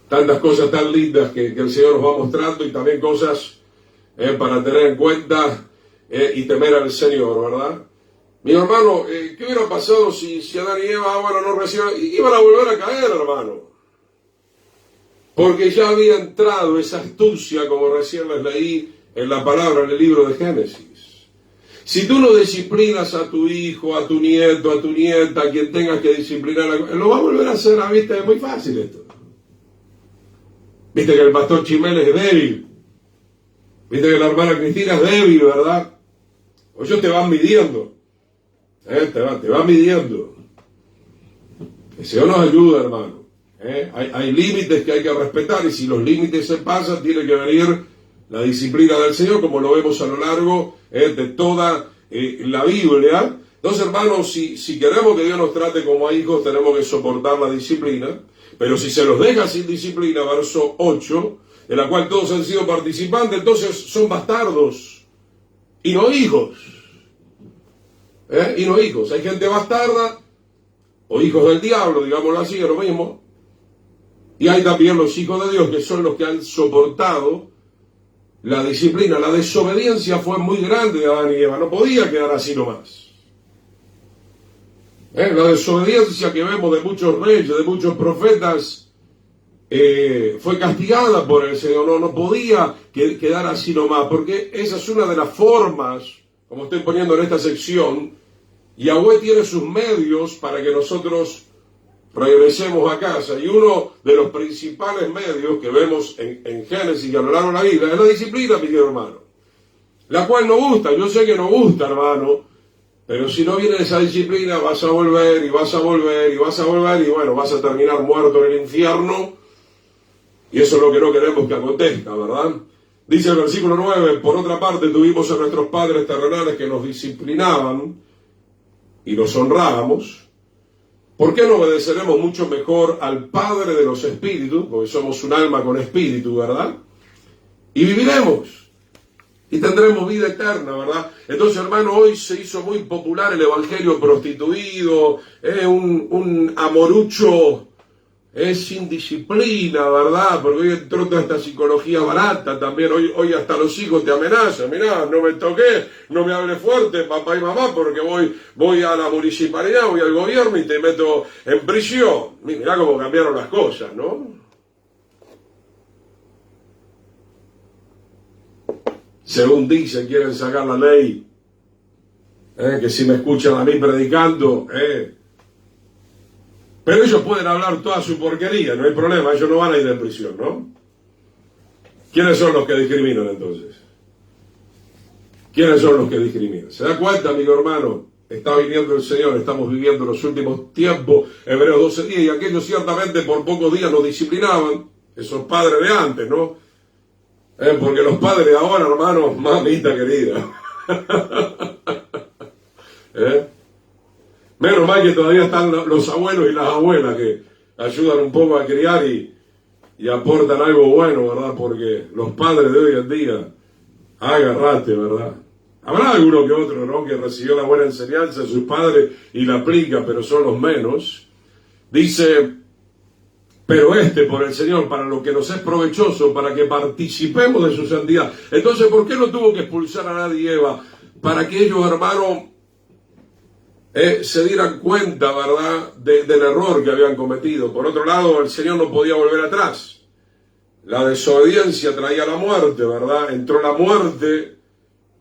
Tantas cosas tan lindas que el Señor nos va mostrando y también cosas para tener en cuenta y temer al Señor, ¿verdad? Mi hermano, ¿qué hubiera pasado si Adán y Eva, no recibían? Iban a volver a caer, hermano. Porque ya había entrado esa astucia, como recién les leí en la palabra en el libro de Génesis. Si tú no disciplinas a tu hijo, a tu nieto, a tu nieta, a quien tengas que disciplinar, lo va a volver a hacer, ¿viste? Es muy fácil esto. Viste que el pastor Chimel es débil. Viste que la hermana Cristina es débil, ¿verdad? O ellos te van midiendo. Te van midiendo. El Señor nos ayuda, hermano. Hay límites que hay que respetar y si los límites se pasan, tiene que venir la disciplina del Señor, como lo vemos a lo largo de toda la Biblia. Entonces, hermanos, si queremos que Dios nos trate como a hijos, tenemos que soportar la disciplina. Pero si se los deja sin disciplina, verso 8, de la cual todos han sido participantes, entonces son bastardos y no hijos. Y no hijos. Hay gente bastarda o hijos del diablo, digámoslo así, es lo mismo. Y hay también los hijos de Dios, que son los que han soportado la disciplina. La desobediencia fue muy grande de Adán y Eva, no podía quedar así nomás. La desobediencia que vemos de muchos reyes, de muchos profetas, fue castigada por el Señor. No podía quedar así nomás, porque esa es una de las formas, como estoy poniendo en esta sección. Yahweh tiene sus medios para que nosotros regresemos a casa. Y uno de los principales medios que vemos en Génesis y a lo largo de la Biblia es la disciplina, mi querido hermano. La cual no gusta, yo sé que no gusta, hermano. Pero si no viene esa disciplina, vas a volver y vas a volver y vas a volver y bueno, vas a terminar muerto en el infierno. Y eso es lo que no queremos que acontezca, ¿verdad? Dice el versículo 9, por otra parte tuvimos a nuestros padres terrenales que nos disciplinaban y nos honrábamos. ¿Por qué no obedeceremos mucho mejor al Padre de los Espíritus? Porque somos un alma con espíritu, ¿verdad? Y viviremos. Y tendremos vida eterna, ¿verdad? Entonces, hermano, hoy se hizo muy popular el evangelio prostituido, un amorucho sin disciplina, ¿verdad? Porque hoy entró toda esta psicología barata también. Hoy hasta los hijos te amenazan. Mirá, no me toqué, no me hable fuerte, papá y mamá, porque voy a la municipalidad, voy al gobierno y te meto en prisión. Mirá cómo cambiaron las cosas, ¿no? Según dice, quieren sacar la ley, que si me escuchan a mí predicando, pero ellos pueden hablar toda su porquería, no hay problema, ellos no van a ir en prisión, ¿no? ¿Quiénes son los que discriminan entonces? ¿Quiénes son los que discriminan? ¿Se da cuenta, amigo hermano? Está viniendo el Señor, estamos viviendo los últimos tiempos, Hebreos 12:10, y aquellos ciertamente por pocos días nos disciplinaban, esos padres de antes, ¿no? Porque los padres de ahora, hermanos, mamita querida. Menos mal que todavía están los abuelos y las abuelas que ayudan un poco a criar y aportan algo bueno, ¿verdad? Porque los padres de hoy en día, agarrate, ¿verdad? Habrá alguno que otro, ¿no? Que recibió la buena enseñanza de sus padres y la aplica, pero son los menos. Dice, pero por el Señor, para lo que nos es provechoso, para que participemos de su santidad. Entonces, ¿por qué no tuvo que expulsar a nadie y Eva? Para que ellos, hermano, se dieran cuenta, ¿verdad?, del error que habían cometido. Por otro lado, el Señor no podía volver atrás. La desobediencia traía la muerte, ¿verdad? Entró la muerte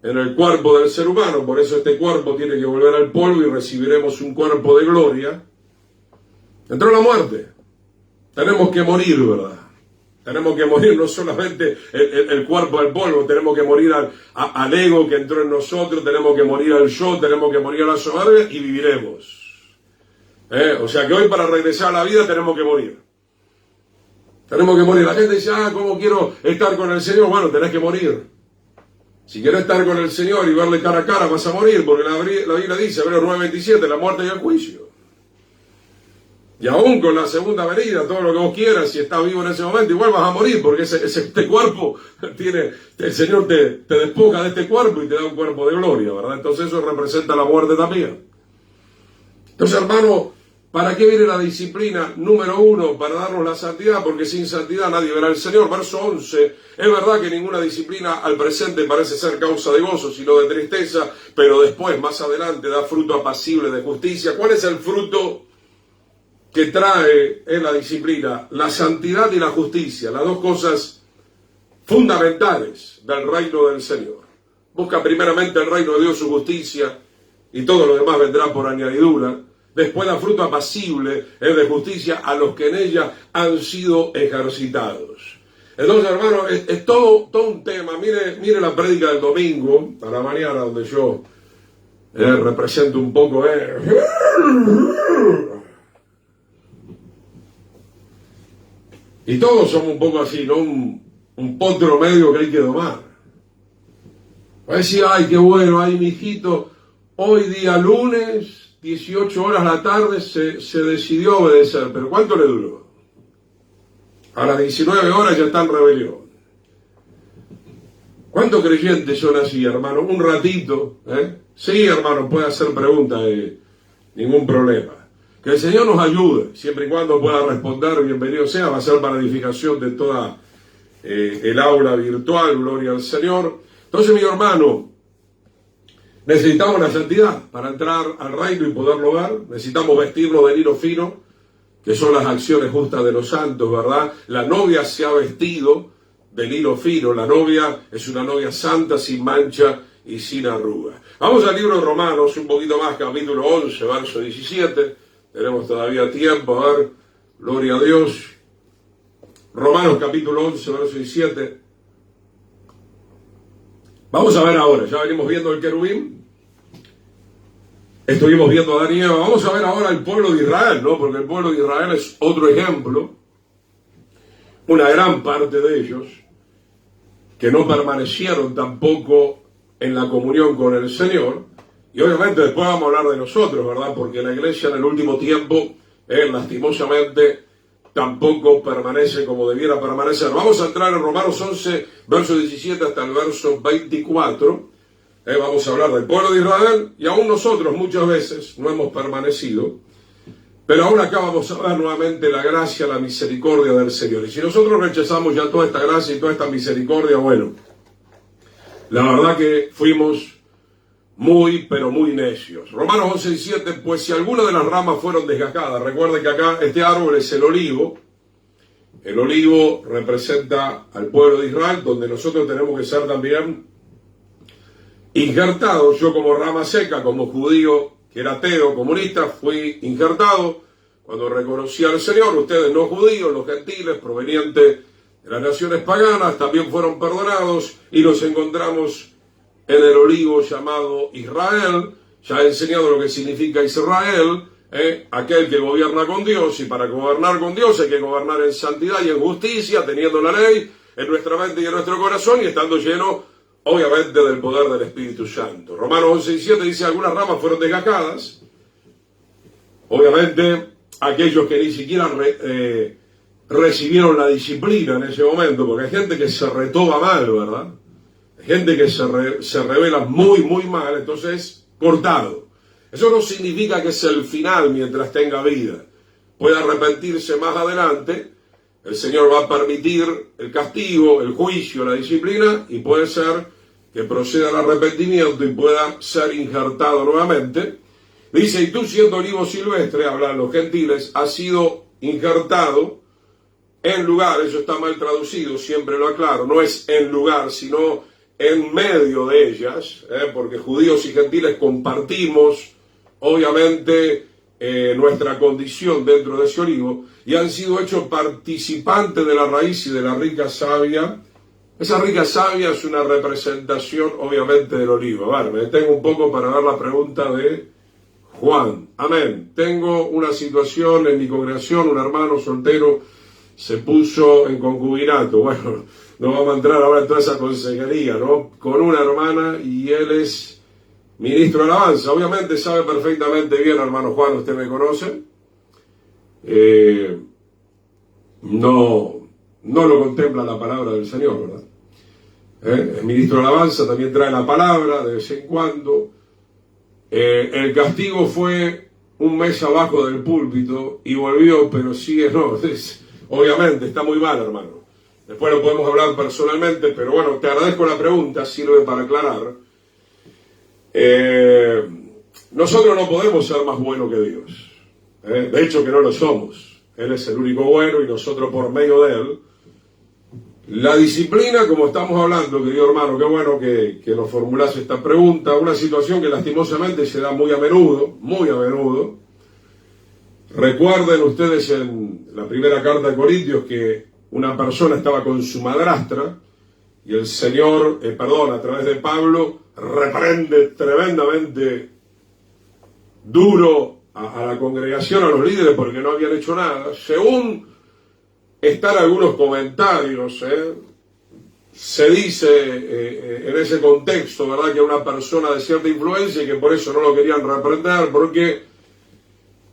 en el cuerpo del ser humano. Por eso este cuerpo tiene que volver al polvo y recibiremos un cuerpo de gloria. Entró la muerte. Tenemos que morir, ¿verdad? Tenemos que morir no solamente el cuerpo al polvo, tenemos que morir al ego que entró en nosotros, tenemos que morir al yo, tenemos que morir a la soberbia y viviremos. O sea que hoy para regresar a la vida tenemos que morir. Tenemos que morir. La gente dice, ¿cómo quiero estar con el Señor? Bueno, tenés que morir. Si quieres estar con el Señor y verle cara a cara, vas a morir, porque la Biblia dice, Hebreos 9:27, la muerte y el juicio. Y aún con la segunda venida, todo lo que vos quieras, si estás vivo en ese momento, igual vas a morir, porque este cuerpo el Señor te despoja de este cuerpo y te da un cuerpo de gloria, ¿verdad? Entonces eso representa la muerte también. Entonces, hermano, ¿para qué viene la disciplina? Número 1, para darnos la santidad, porque sin santidad nadie verá al Señor. Verso 11, es verdad que ninguna disciplina al presente parece ser causa de gozo, sino de tristeza, pero después, más adelante, da fruto apacible de justicia. ¿Cuál es el fruto que trae en la disciplina? La santidad y la justicia, las dos cosas fundamentales del reino del Señor. Busca primeramente el reino de Dios, su justicia, y todo lo demás vendrá por añadidura. Después da fruto apacible, de justicia a los que en ella han sido ejercitados. Entonces, hermano, es todo un tema. Mire la prédica del domingo a la mañana, donde yo represento un poco. Y todos somos un poco así, ¿no? Un potro medio que hay que domar. Va a decir, ay, qué bueno, ay, mijito, hoy día lunes, 18 horas la tarde, se decidió obedecer. ¿Pero cuánto le duró? A las 19 horas ya está en rebelión. ¿Cuántos creyentes son así, hermano? Un ratito, Sí, hermano, puede hacer preguntas, ningún problema. Que el Señor nos ayude, siempre y cuando pueda responder, bienvenido sea, va a ser para edificación de toda el aula virtual, gloria al Señor. Entonces, mi hermano, necesitamos la santidad para entrar al reino y poderlo ver. Necesitamos vestirnos de lino fino, que son las acciones justas de los santos, ¿verdad? La novia se ha vestido de lino fino. La novia es una novia santa, sin mancha y sin arruga. Vamos al libro de Romanos, un poquito más, capítulo 11, verso 17. Tenemos todavía tiempo, a ver, gloria a Dios. Romanos capítulo 11, verso 17. Vamos a ver ahora, ya venimos viendo el querubín. Estuvimos viendo a Adán y Eva. Vamos a ver ahora el pueblo de Israel, ¿no? Porque el pueblo de Israel es otro ejemplo. Una gran parte de ellos que no permanecieron tampoco en la comunión con el Señor. Y obviamente después vamos a hablar de nosotros, ¿verdad? Porque la iglesia en el último tiempo, lastimosamente, tampoco permanece como debiera permanecer. Vamos a entrar en Romanos 11, verso 17 hasta el verso 24. Vamos a hablar del pueblo de Israel, y aún nosotros muchas veces no hemos permanecido. Pero aún acá vamos a ver nuevamente la gracia, la misericordia del Señor. Y si nosotros rechazamos ya toda esta gracia y toda esta misericordia, bueno, la verdad que fuimos muy, pero muy necios. Romanos 11:17, pues si alguna de las ramas fueron desgajadas, recuerden que acá este árbol es el olivo. El olivo representa al pueblo de Israel, donde nosotros tenemos que ser también injertados. Yo como rama seca, como judío, que era ateo, comunista, fui injertado cuando reconocí al Señor. Ustedes no judíos, los gentiles, provenientes de las naciones paganas, también fueron perdonados y nos encontramos en el olivo llamado Israel. Ya he enseñado lo que significa Israel, aquel que gobierna con Dios, y para gobernar con Dios hay que gobernar en santidad y en justicia, teniendo la ley en nuestra mente y en nuestro corazón y estando lleno, obviamente, del poder del Espíritu Santo. Romanos 11:7 dice, algunas ramas fueron desgajadas. Obviamente, aquellos que ni siquiera recibieron la disciplina en ese momento, porque hay gente que se retoba mal, ¿verdad? Gente que se revela muy, muy mal, entonces cortado. Eso no significa que es el final mientras tenga vida. Puede arrepentirse más adelante, el Señor va a permitir el castigo, el juicio, la disciplina, y puede ser que proceda al arrepentimiento y pueda ser injertado nuevamente. Dice, y tú siendo olivo silvestre, hablan los gentiles, has sido injertado en lugar, eso está mal traducido, siempre lo aclaro, no es en lugar, sino en medio de ellas, porque judíos y gentiles compartimos, obviamente, nuestra condición dentro de ese olivo y han sido hechos participantes de la raíz y de la rica savia. Esa rica savia es una representación obviamente del olivo. Vale, me detengo un poco para dar la pregunta de Juan. Amén. Tengo una situación en mi congregación, un hermano soltero se puso en concubinato. Bueno, no vamos a entrar ahora en toda esa consejería, ¿no? Con una hermana y él es ministro de alabanza. Obviamente sabe perfectamente bien, hermano Juan, usted me conoce. No lo contempla la palabra del Señor, ¿verdad? El ministro de alabanza también trae la palabra de vez en cuando. El castigo fue un mes abajo del púlpito y volvió, pero sigue, no, obviamente está muy mal, hermano. Después lo podemos hablar personalmente, pero bueno, te agradezco la pregunta, sirve para aclarar. Nosotros no podemos ser más buenos que Dios. De hecho que no lo somos. Él es el único bueno y nosotros por medio de Él. La disciplina, como estamos hablando, querido hermano, qué bueno que nos formulase esta pregunta, una situación que lastimosamente se da muy a menudo. Recuerden ustedes en la primera carta de Corintios que una persona estaba con su madrastra y el Señor, a través de Pablo, reprende tremendamente duro a la congregación, a los líderes, porque no habían hecho nada. Según están algunos comentarios, se dice en ese contexto, ¿verdad?, que una persona de cierta influencia y que por eso no lo querían reprender, porque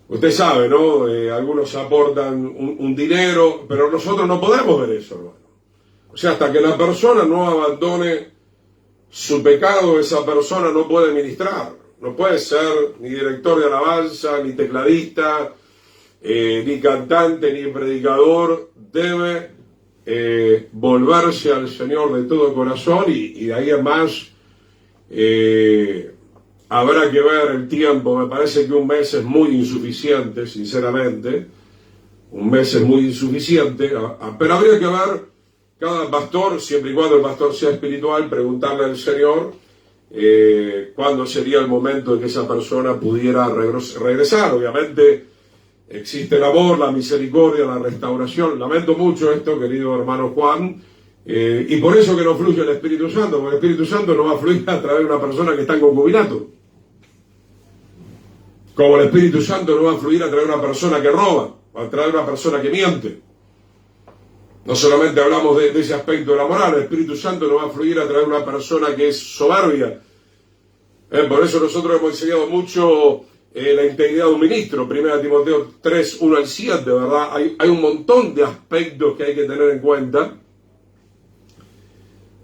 usted sabe, ¿no? Algunos aportan un dinero, pero nosotros no podemos ver eso, hermano. O sea, hasta que la persona no abandone su pecado, esa persona no puede ministrar. No puede ser ni director de alabanza, ni tecladista, ni cantante, ni predicador. Debe volverse al Señor de todo corazón y de ahí en más habrá que ver el tiempo. Me parece que un mes es muy insuficiente, sinceramente. Un mes es muy insuficiente, pero habría que ver cada pastor, siempre y cuando el pastor sea espiritual, preguntarle al Señor cuándo sería el momento en que esa persona pudiera regresar. Obviamente existe el amor, la misericordia, la restauración. Lamento mucho esto, querido hermano Juan, y por eso que no fluye el Espíritu Santo, porque el Espíritu Santo no va a fluir a través de una persona que está en concubinato. Como el Espíritu Santo no va a fluir a través de una persona que roba, a través de una persona que miente. No solamente hablamos de ese aspecto de la moral, el Espíritu Santo no va a fluir a través de una persona que es soberbia. Por eso nosotros hemos enseñado mucho la integridad de un ministro, 1 Timoteo 3, 1 al 7, ¿verdad? Hay un montón de aspectos que hay que tener en cuenta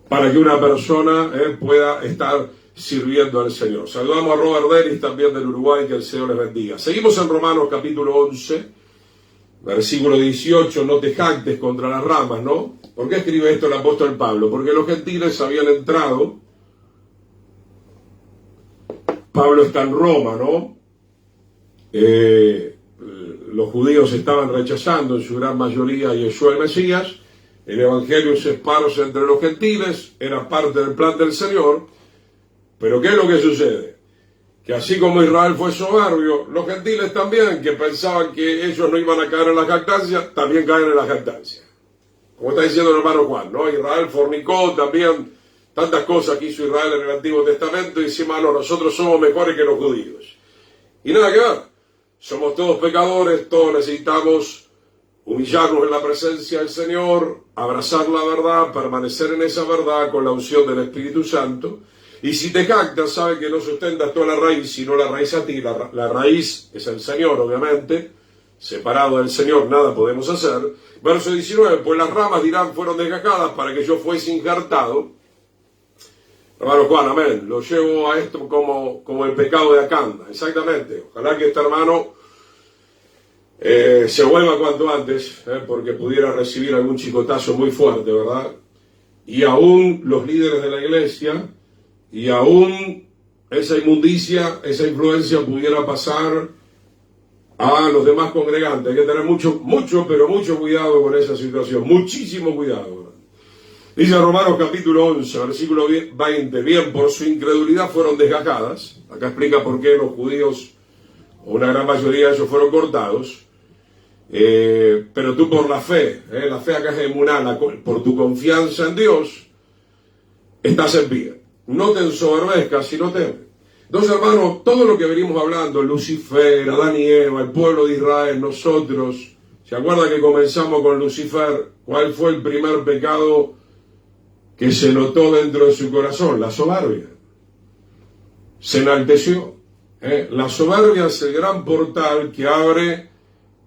para que una persona pueda estar sirviendo al Señor. Saludamos a Robert Denis, también del Uruguay, que el Señor les bendiga. Seguimos en Romanos capítulo 11, versículo 18, no te jactes contra las ramas, ¿no? ¿Por qué escribe esto el apóstol Pablo? Porque los gentiles habían entrado. Pablo está en Roma, ¿no? Los judíos estaban rechazando en su gran mayoría a Yeshua el Mesías. El evangelio se esparce entre los gentiles, era parte del plan del Señor. Pero ¿qué es lo que sucede? Que así como Israel fue soberbio, los gentiles también, que pensaban que ellos no iban a caer en la jactancia, también caen en la jactancia. Como está diciendo el hermano Juan, ¿no? Israel fornicó también, tantas cosas que hizo Israel en el Antiguo Testamento, y encima nosotros somos mejores que los judíos. Y nada que ver, somos todos pecadores, todos necesitamos humillarnos en la presencia del Señor, abrazar la verdad, permanecer en esa verdad con la unción del Espíritu Santo. Y si te jactas, sabe que no sustentas toda la raíz, sino la raíz a ti. La raíz es el Señor, obviamente. Separado del Señor nada podemos hacer. Verso 19, pues las ramas dirán fueron desgajadas para que yo fuese injertado. Hermano Juan, amén. Lo llevo a esto como el pecado de Acán. Exactamente. Ojalá que este hermano se vuelva cuanto antes, porque pudiera recibir algún chicotazo muy fuerte, ¿verdad? Y aún los líderes de la iglesia, y aún esa inmundicia, esa influencia pudiera pasar a los demás congregantes. Hay que tener mucho cuidado con esa situación, muchísimo cuidado. Dice Romanos capítulo 11, versículo 20, bien, por su incredulidad fueron desgajadas. Acá explica por qué los judíos una gran mayoría de ellos fueron cortados, pero tú por la fe acá es emuná, por tu confianza en Dios, estás en pie. No te ensoberbezcas, sino teme. Entonces, hermano, todo lo que venimos hablando, Lucifer, Adán y Eva, el pueblo de Israel, nosotros, ¿se acuerdan que comenzamos con Lucifer? ¿Cuál fue el primer pecado que se notó dentro de su corazón? La soberbia. Se enalteció. La soberbia es el gran portal que abre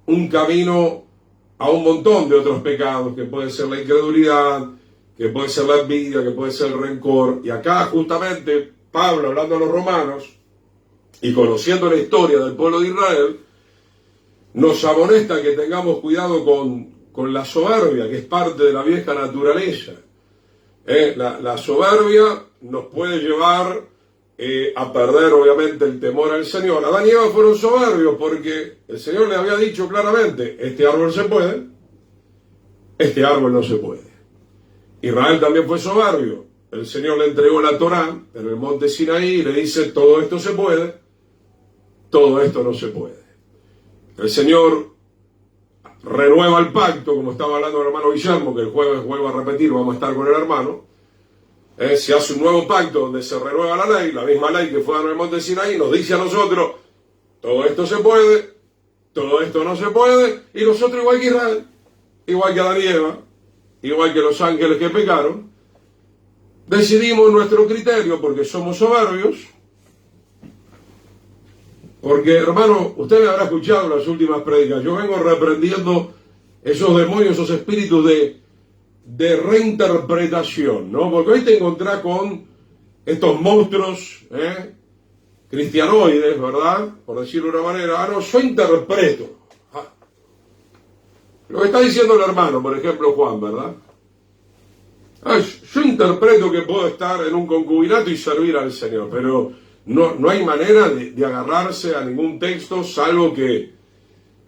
un camino a un montón de otros pecados, que puede ser la incredulidad, que puede ser la envidia, que puede ser el rencor. Y acá justamente Pablo, hablando a los romanos y conociendo la historia del pueblo de Israel, nos amonesta que tengamos cuidado con la soberbia, que es parte de la vieja naturaleza. La soberbia nos puede llevar a perder obviamente el temor al Señor. Adán y Eva fueron soberbios porque el Señor les había dicho claramente: este árbol se puede, este árbol no se puede. Israel también fue soberbio. El Señor le entregó la Torá en el monte Sinaí y le dice: todo esto se puede, todo esto no se puede. El Señor renueva el pacto, como estaba hablando el hermano Guillermo, que el jueves vuelvo a repetir, vamos a estar con el hermano. Se hace un nuevo pacto donde se renueva la ley, la misma ley que fue en el monte Sinaí, nos dice a nosotros: todo esto se puede, todo esto no se puede, y nosotros igual que Israel, igual que Adán y Eva, igual que los ángeles que pecaron, decidimos nuestro criterio porque somos soberbios. Porque, hermano, usted me habrá escuchado en las últimas prédicas, yo vengo reprendiendo esos demonios, esos espíritus de reinterpretación, ¿no? Porque hoy te encontrás con estos monstruos cristianoides, ¿verdad? Por decirlo de una manera: no, yo interpreto. Lo que está diciendo el hermano, por ejemplo, Juan, ¿verdad? Yo interpreto que puedo estar en un concubinato y servir al Señor, pero no hay manera de agarrarse a ningún texto, salvo que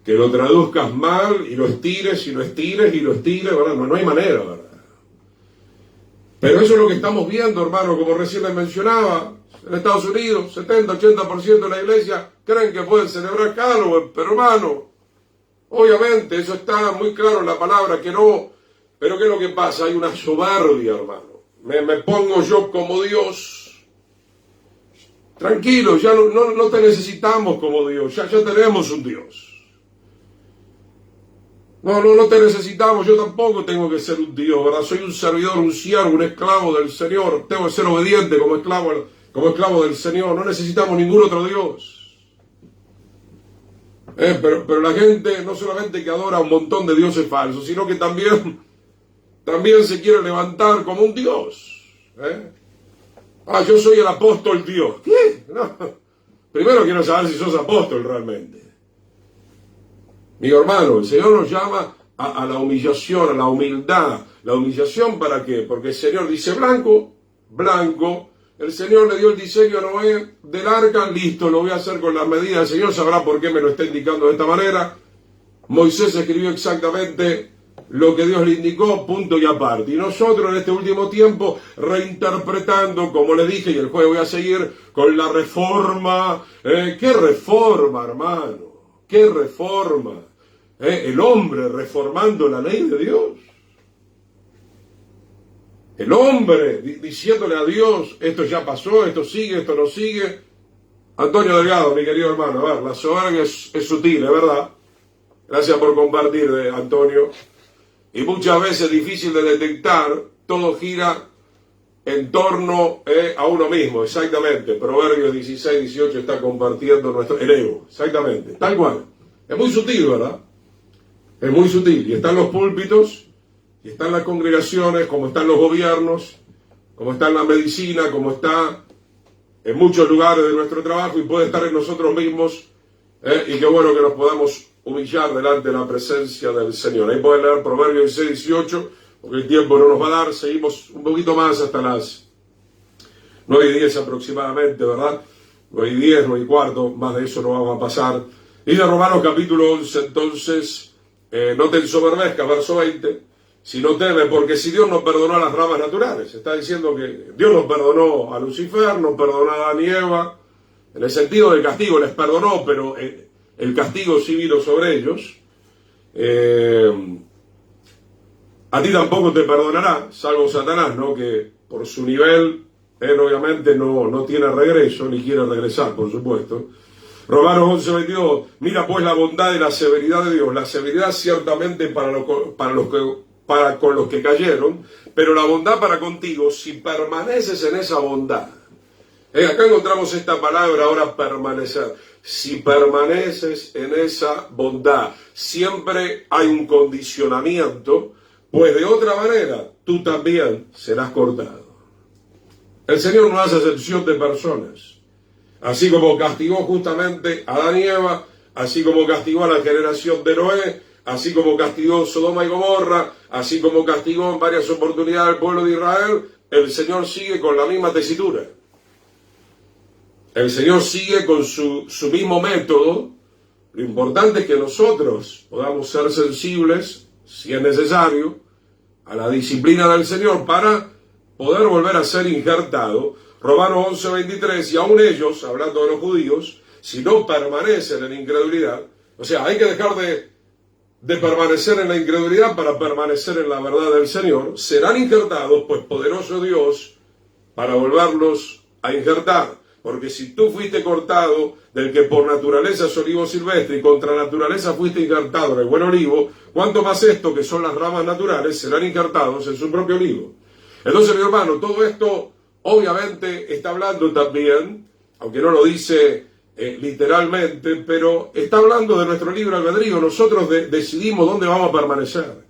lo traduzcas mal y lo estires y lo estires y lo estires, ¿verdad? No hay manera, ¿verdad? Pero eso es lo que estamos viendo, hermano, como recién les mencionaba. En Estados Unidos, 70-80% de la iglesia creen que pueden celebrar Halloween, pero hermano, obviamente eso está muy claro en la palabra que no. Pero ¿qué es lo que pasa? Hay una soberbia, hermano. Me pongo yo como Dios. Tranquilo, ya no te necesitamos como Dios, ya tenemos un Dios. No te necesitamos, yo tampoco tengo que ser un Dios, ¿verdad? Soy un servidor, un siervo, un esclavo del Señor. Tengo que ser obediente como esclavo del Señor. No necesitamos ningún otro Dios. Pero la gente no solamente que adora a un montón de dioses falsos, sino que también se quiere levantar como un Dios. Yo soy el apóstol Dios. ¿Qué? No. Primero quiero saber si sos apóstol realmente. Mi hermano, el Señor nos llama a la humillación, a la humildad. ¿La humillación para qué? Porque el Señor dice blanco, blanco. El Señor le dio el diseño a Noé del arca, listo, lo voy a hacer con las medidas. El Señor sabrá por qué me lo está indicando de esta manera. Moisés escribió exactamente lo que Dios le indicó, punto y aparte. Y nosotros en este último tiempo, reinterpretando, como les dije, y el jueves voy a seguir con la reforma. ¿Qué reforma, hermano? ¿Qué reforma? El hombre reformando la ley de Dios. El hombre diciéndole a Dios: esto ya pasó, esto sigue, esto no sigue. Antonio Delgado, mi querido hermano, a ver, la soberbia es sutil, ¿es verdad? Gracias por compartir, Antonio. Y muchas veces es difícil de detectar, todo gira en torno a uno mismo, exactamente. Proverbios 16-18 está compartiendo el ego, exactamente, tal cual. Es muy sutil, ¿verdad? Es muy sutil. Y están los púlpitos, y están las congregaciones, como están los gobiernos, como está en la medicina, como está en muchos lugares de nuestro trabajo, y puede estar en nosotros mismos, y qué bueno que nos podamos humillar delante de la presencia del Señor. Ahí pueden leer Proverbios 16-18, porque el tiempo no nos va a dar. Seguimos un poquito más hasta las 9:10 aproximadamente, ¿verdad? 9:10, 9:15, más de eso no vamos a pasar. Y de Romanos capítulo 11, entonces, no te ensoberbezcas, verso 20, si no teme, porque si Dios nos perdonó a las ramas naturales, está diciendo que Dios nos perdonó a Lucifer, nos perdonó a Adán y Eva, en el sentido del castigo, les perdonó, pero el castigo sí vino sobre ellos. A ti tampoco te perdonará, salvo Satanás, ¿no? Que por su nivel, él obviamente no tiene regreso, ni quiere regresar, por supuesto. Romanos 11:22, mira pues la bondad y la severidad de Dios. La severidad ciertamente para con los que cayeron, pero la bondad para contigo si permaneces en esa bondad. Acá encontramos esta palabra ahora, permanecer. Si permaneces en esa bondad, siempre hay un condicionamiento, pues de otra manera tú también serás cortado. El Señor no hace excepción de personas. Así como castigó justamente a Adán y Eva, así como castigó a la generación de Noé, así como castigó Sodoma y Gomorra, así como castigó en varias oportunidades al pueblo de Israel, el Señor sigue con la misma tesitura. El Señor sigue con su mismo método. Lo importante es que nosotros podamos ser sensibles, si es necesario, a la disciplina del Señor para poder volver a ser injertado. Romanos 11:23, y aún ellos, hablando de los judíos, si no permanecen en incredulidad, o sea, hay que dejar de permanecer en la incredulidad para permanecer en la verdad del Señor, serán injertados, pues poderoso Dios para volverlos a injertar. Porque si tú fuiste cortado del que por naturaleza es olivo silvestre y contra naturaleza fuiste injertado en el buen olivo, ¿cuánto más esto que son las ramas naturales serán injertados en su propio olivo? Entonces, mi hermano, todo esto obviamente está hablando también, aunque no lo dice literalmente, pero está hablando de nuestro libre albedrío. Nosotros decidimos dónde vamos a permanecer.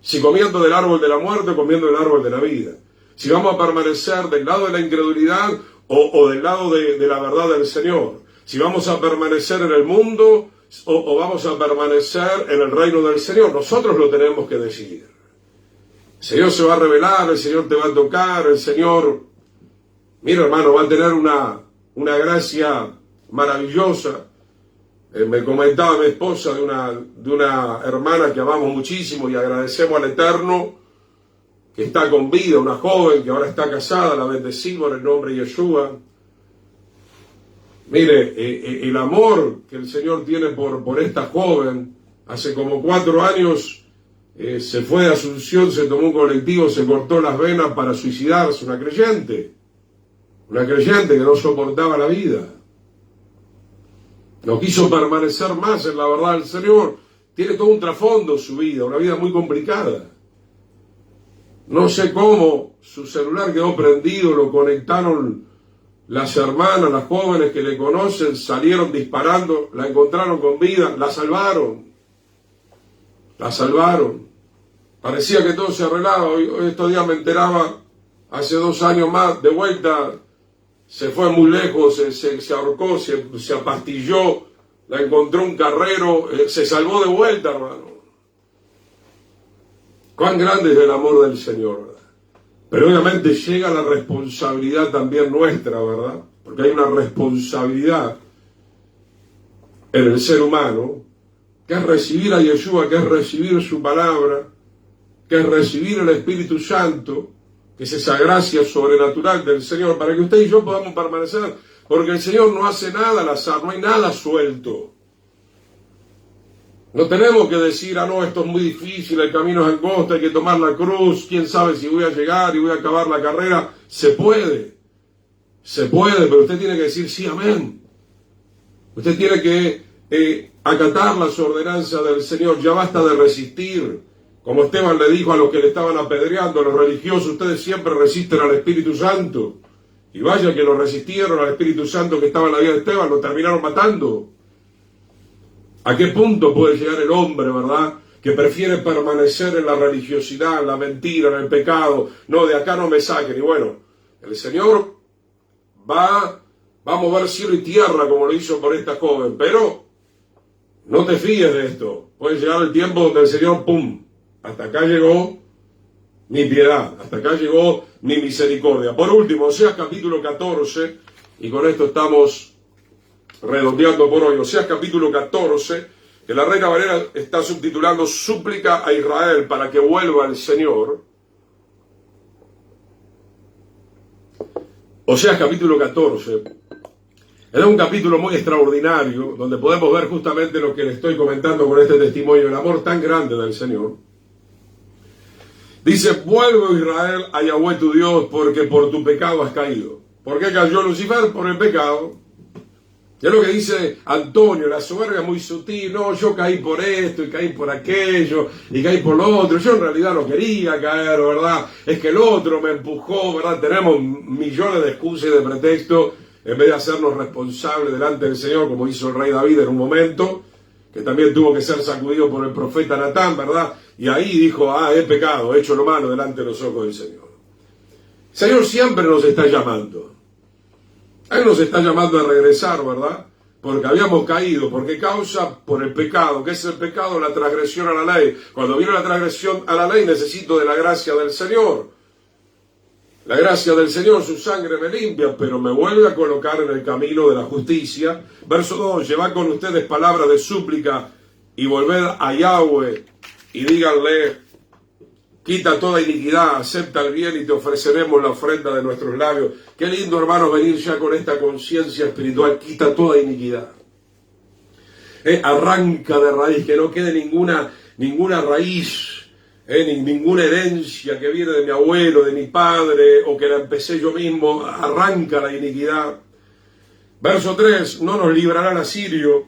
Si comiendo del árbol de la muerte o comiendo del árbol de la vida. Si vamos a permanecer del lado de la incredulidad o del lado de la verdad del Señor. Si vamos a permanecer en el mundo o vamos a permanecer en el reino del Señor. Nosotros lo tenemos que decidir. El Señor se va a revelar, el Señor te va a tocar, el Señor, mira hermano, va a tener una gracia maravillosa. Me comentaba mi esposa de una hermana que amamos muchísimo y agradecemos al Eterno, que está con vida, una joven que ahora está casada, la bendecimos en el nombre de Yeshua. Mire, el amor que el Señor tiene por esta joven, hace como 4 años se fue de Asunción, se tomó un colectivo, se cortó las venas para suicidarse, una creyente que no soportaba la vida. No quiso permanecer más en la verdad del Señor. Tiene todo un trasfondo su vida, una vida muy complicada. No sé cómo su celular quedó prendido, lo conectaron las hermanas, las jóvenes que le conocen, salieron disparando, la encontraron con vida, la salvaron. La salvaron. Parecía que todo se arreglaba. Hoy estos días me enteraba, hace 2 años más, de vuelta, se fue muy lejos, se ahorcó, se apastilló, la encontró un carrero, se salvó de vuelta, hermano. Cuán grande es el amor del Señor, ¿verdad? Pero obviamente llega la responsabilidad también nuestra, ¿verdad? Porque hay una responsabilidad en el ser humano, que es recibir a Yeshua, que es recibir su palabra, que es recibir el Espíritu Santo, que es esa gracia sobrenatural del Señor, para que usted y yo podamos permanecer, porque el Señor no hace nada al azar, no hay nada suelto. No tenemos que decir, no, esto es muy difícil, el camino es angosto, hay que tomar la cruz, quién sabe si voy a llegar y voy a acabar la carrera. Se puede, pero usted tiene que decir sí, amén. Usted tiene que acatar las ordenanzas del Señor, ya basta de resistir. Como Esteban le dijo a los que le estaban apedreando, a los religiosos, ustedes siempre resisten al Espíritu Santo. Y vaya que lo resistieron al Espíritu Santo que estaba en la vida de Esteban, lo terminaron matando. ¿A qué punto puede llegar el hombre, verdad? Que prefiere permanecer en la religiosidad, en la mentira, en el pecado. No, de acá no me saquen. Y bueno, el Señor va a mover cielo y tierra como lo hizo por esta joven. Pero no te fíes de esto. Puede llegar el tiempo donde el Señor, ¡pum! Hasta acá llegó mi piedad. Hasta acá llegó mi misericordia. Por último, Oseas capítulo 14. Y con esto estamos redondeando por hoy. Oseas capítulo 14, que la Reina Valera está subtitulando Súplica a Israel para que vuelva el Señor. Oseas capítulo 14. Es un capítulo muy extraordinario, donde podemos ver justamente lo que le estoy comentando con este testimonio, el amor tan grande del Señor. Dice, vuelve Israel a Yahweh tu Dios, porque por tu pecado has caído. ¿Por qué cayó Lucifer? Por el pecado. Es lo que dice Antonio, la soberbia muy sutil. No, yo caí por esto y caí por aquello y caí por lo otro. Yo en realidad no quería caer, ¿verdad? Es que el otro me empujó, ¿verdad? Tenemos millones de excusas y de pretextos en vez de hacernos responsables delante del Señor, como hizo el rey David en un momento, que también tuvo que ser sacudido por el profeta Natán, ¿verdad? Y ahí dijo, he pecado, he hecho lo malo delante de los ojos del Señor. El Señor siempre nos está llamando. Él nos está llamando a regresar, ¿verdad? Porque habíamos caído. ¿Por qué causa? Por el pecado. ¿Qué es el pecado? La transgresión a la ley. Cuando viene la transgresión a la ley, necesito de la gracia del Señor. La gracia del Señor, su sangre me limpia, pero me vuelve a colocar en el camino de la justicia. Verso 2, llevad con ustedes palabras de súplica y volved a Yahweh y díganle, quita toda iniquidad, acepta el bien y te ofreceremos la ofrenda de nuestros labios. Qué lindo, hermanos, venir ya con esta conciencia espiritual. Quita toda iniquidad. Arranca de raíz, que no quede ninguna raíz, ninguna herencia que viene de mi abuelo, de mi padre, o que la empecé yo mismo. Arranca la iniquidad. Verso 3, no nos librará el asirio.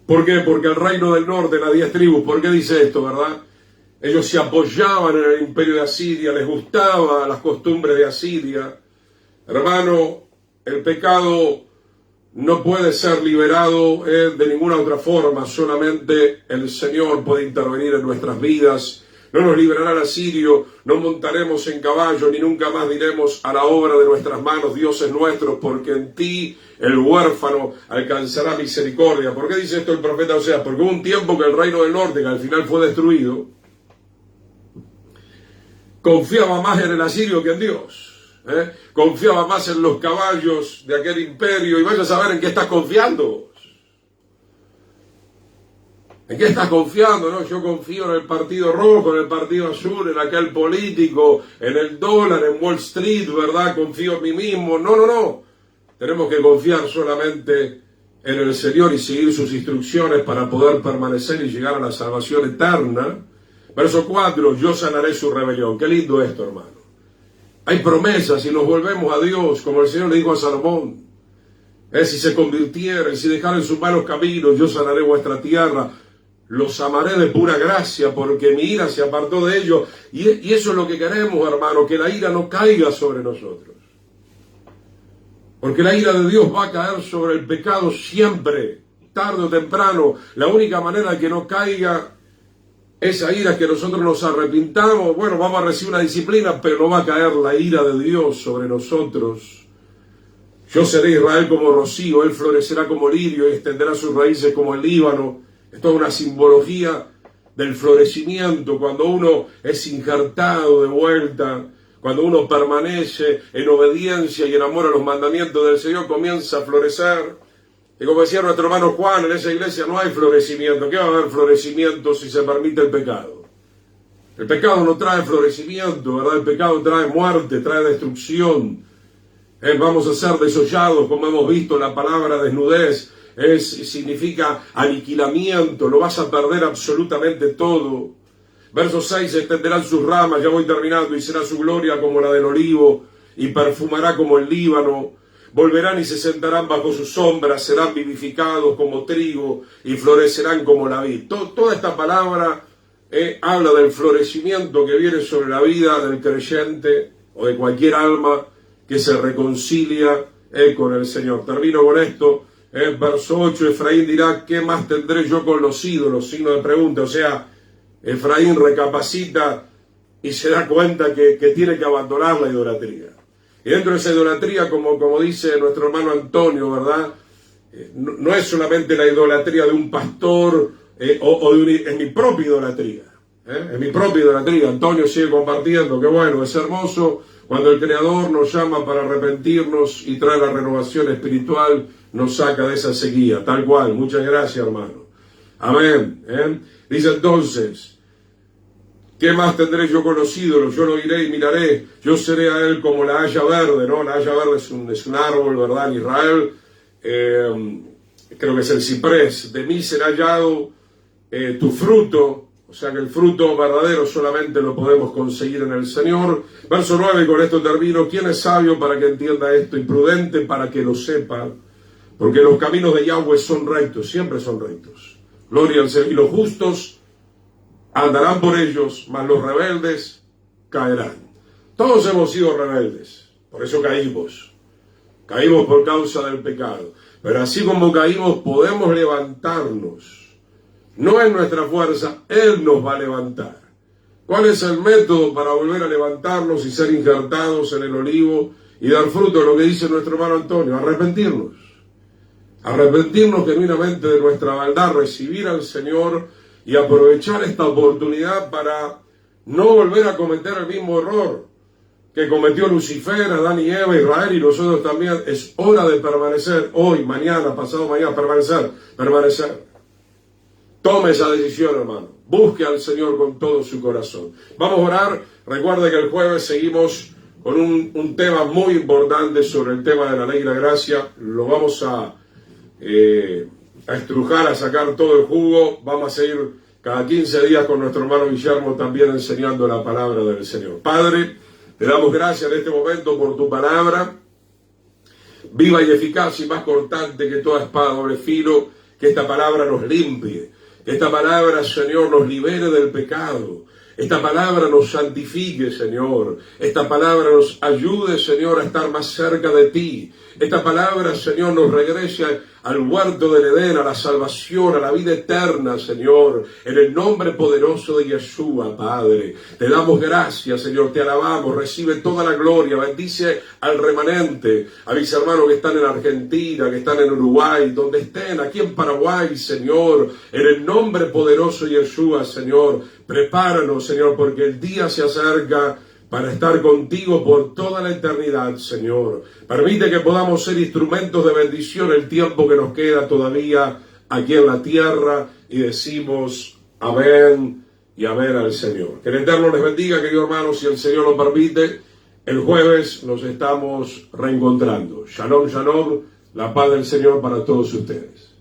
¿Por qué? Porque el reino del norte, las 10 tribus. ¿Por qué dice esto, verdad? Ellos se apoyaban en el imperio de Asiria, les gustaban las costumbres de Asiria. Hermano, el pecado no puede ser liberado de ninguna otra forma, solamente el Señor puede intervenir en nuestras vidas. No nos librará el asirio, no montaremos en caballo, ni nunca más diremos a la obra de nuestras manos, Dios es nuestro, porque en ti el huérfano alcanzará misericordia. ¿Por qué dice esto el profeta Oseas? Porque hubo un tiempo que el reino del norte, que al final fue destruido, confiaba más en el asirio que en Dios. Confiaba más en los caballos de aquel imperio. Y vaya a saber en qué estás confiando. ¿En qué estás confiando? No, yo confío en el partido rojo, en el partido azul, en aquel político, en el dólar, en Wall Street, ¿verdad? Confío en mí mismo. No. Tenemos que confiar solamente en el Señor y seguir sus instrucciones para poder permanecer y llegar a la salvación eterna. Verso 4, yo sanaré su rebelión. Qué lindo esto, hermano. Hay promesas y nos volvemos a Dios, como el Señor le dijo a Salomón. Si se convirtieren, si dejaren sus malos caminos, yo sanaré vuestra tierra. Los amaré de pura gracia, porque mi ira se apartó de ellos. Y eso es lo que queremos, hermano, que la ira no caiga sobre nosotros. Porque la ira de Dios va a caer sobre el pecado siempre, tarde o temprano. La única manera de que no caiga esa ira es que nosotros nos arrepintamos. Bueno, vamos a recibir una disciplina, pero no va a caer la ira de Dios sobre nosotros. Yo seré Israel como rocío, él florecerá como lirio y extenderá sus raíces como el Líbano. Esto es una simbología del florecimiento, cuando uno es injertado de vuelta, cuando uno permanece en obediencia y en amor a los mandamientos del Señor, comienza a florecer. Y como decía nuestro hermano Juan, en esa iglesia no hay florecimiento. ¿Qué va a haber florecimiento si se permite el pecado? El pecado no trae florecimiento, ¿verdad? El pecado trae muerte, trae destrucción. Vamos a ser desollados, como hemos visto, la palabra desnudez significa aniquilamiento, lo vas a perder absolutamente todo. Verso 6, extenderán sus ramas, ya voy terminando, y será su gloria como la del olivo, y perfumará como el Líbano. Volverán y se sentarán bajo su sombra, serán vivificados como trigo y florecerán como la vid. Toda esta palabra habla del florecimiento que viene sobre la vida del creyente o de cualquier alma que se reconcilia con el Señor. Termino con esto. Verso 8, Efraín dirá, ¿qué más tendré yo con los ídolos? Signo de pregunta. O sea, Efraín recapacita y se da cuenta que tiene que abandonar la idolatría. Y dentro de esa idolatría, como dice nuestro hermano Antonio, ¿verdad? No es solamente la idolatría de un pastor es mi propia idolatría. Es mi propia idolatría. Antonio sigue compartiendo, qué bueno, es hermoso cuando el Creador nos llama para arrepentirnos y trae la renovación espiritual, nos saca de esa sequía, tal cual. Muchas gracias, hermano. Amén. Dice entonces, ¿qué más tendré yo con los ídolos? Yo lo iré y miraré. Yo seré a él como la haya verde, ¿no? La haya verde es un árbol, ¿verdad? En Israel. creo que es el ciprés, de mí será hallado tu fruto. O sea que el fruto verdadero solamente lo podemos conseguir en el Señor. Verso 9, con esto termino. ¿Quién es sabio para que entienda esto? Y prudente para que lo sepa. Porque los caminos de Yahweh son rectos, siempre son rectos. Gloria al Señor. Y los justos andarán por ellos, mas los rebeldes caerán. Todos hemos sido rebeldes, por eso caímos. Caímos por causa del pecado. Pero así como caímos, podemos levantarnos. No es nuestra fuerza, Él nos va a levantar. ¿Cuál es el método para volver a levantarnos y ser injertados en el olivo y dar fruto? Lo que dice nuestro hermano Antonio, arrepentirnos. Arrepentirnos genuinamente de nuestra maldad, recibir al Señor y aprovechar esta oportunidad para no volver a cometer el mismo error que cometió Lucifer, Adán y Eva, Israel y nosotros también. Es hora de permanecer hoy, mañana, pasado mañana, permanecer. Tome esa decisión, hermano. Busque al Señor con todo su corazón. Vamos a orar. Recuerde que el jueves seguimos con un tema muy importante sobre el tema de la ley y la gracia. Lo vamos a estrujar, a sacar todo el jugo. Vamos a seguir cada 15 días con nuestro hermano Guillermo también enseñando la palabra del Señor. Padre, te damos gracias en este momento por tu palabra, viva y eficaz y más cortante que toda espada doble filo. Que esta palabra nos limpie. Que esta palabra, Señor, nos libere del pecado. Esta palabra nos santifique, Señor. Esta palabra nos ayude, Señor, a estar más cerca de ti. Esta palabra, Señor, nos regrese al huerto del Edén, a la salvación, a la vida eterna, Señor. En el nombre poderoso de Yeshua, Padre. Te damos gracias, Señor. Te alabamos. Recibe toda la gloria. Bendice al remanente, a mis hermanos que están en Argentina, que están en Uruguay, donde estén, aquí en Paraguay, Señor. En el nombre poderoso de Yeshua, Señor. Prepáranos, Señor, porque el día se acerca para estar contigo por toda la eternidad, Señor. Permite que podamos ser instrumentos de bendición el tiempo que nos queda todavía aquí en la tierra, y decimos amén y amén al Señor. Que el Eterno les bendiga, queridos hermanos, si el Señor lo permite. El jueves nos estamos reencontrando. Shalom, shalom, la paz del Señor para todos ustedes.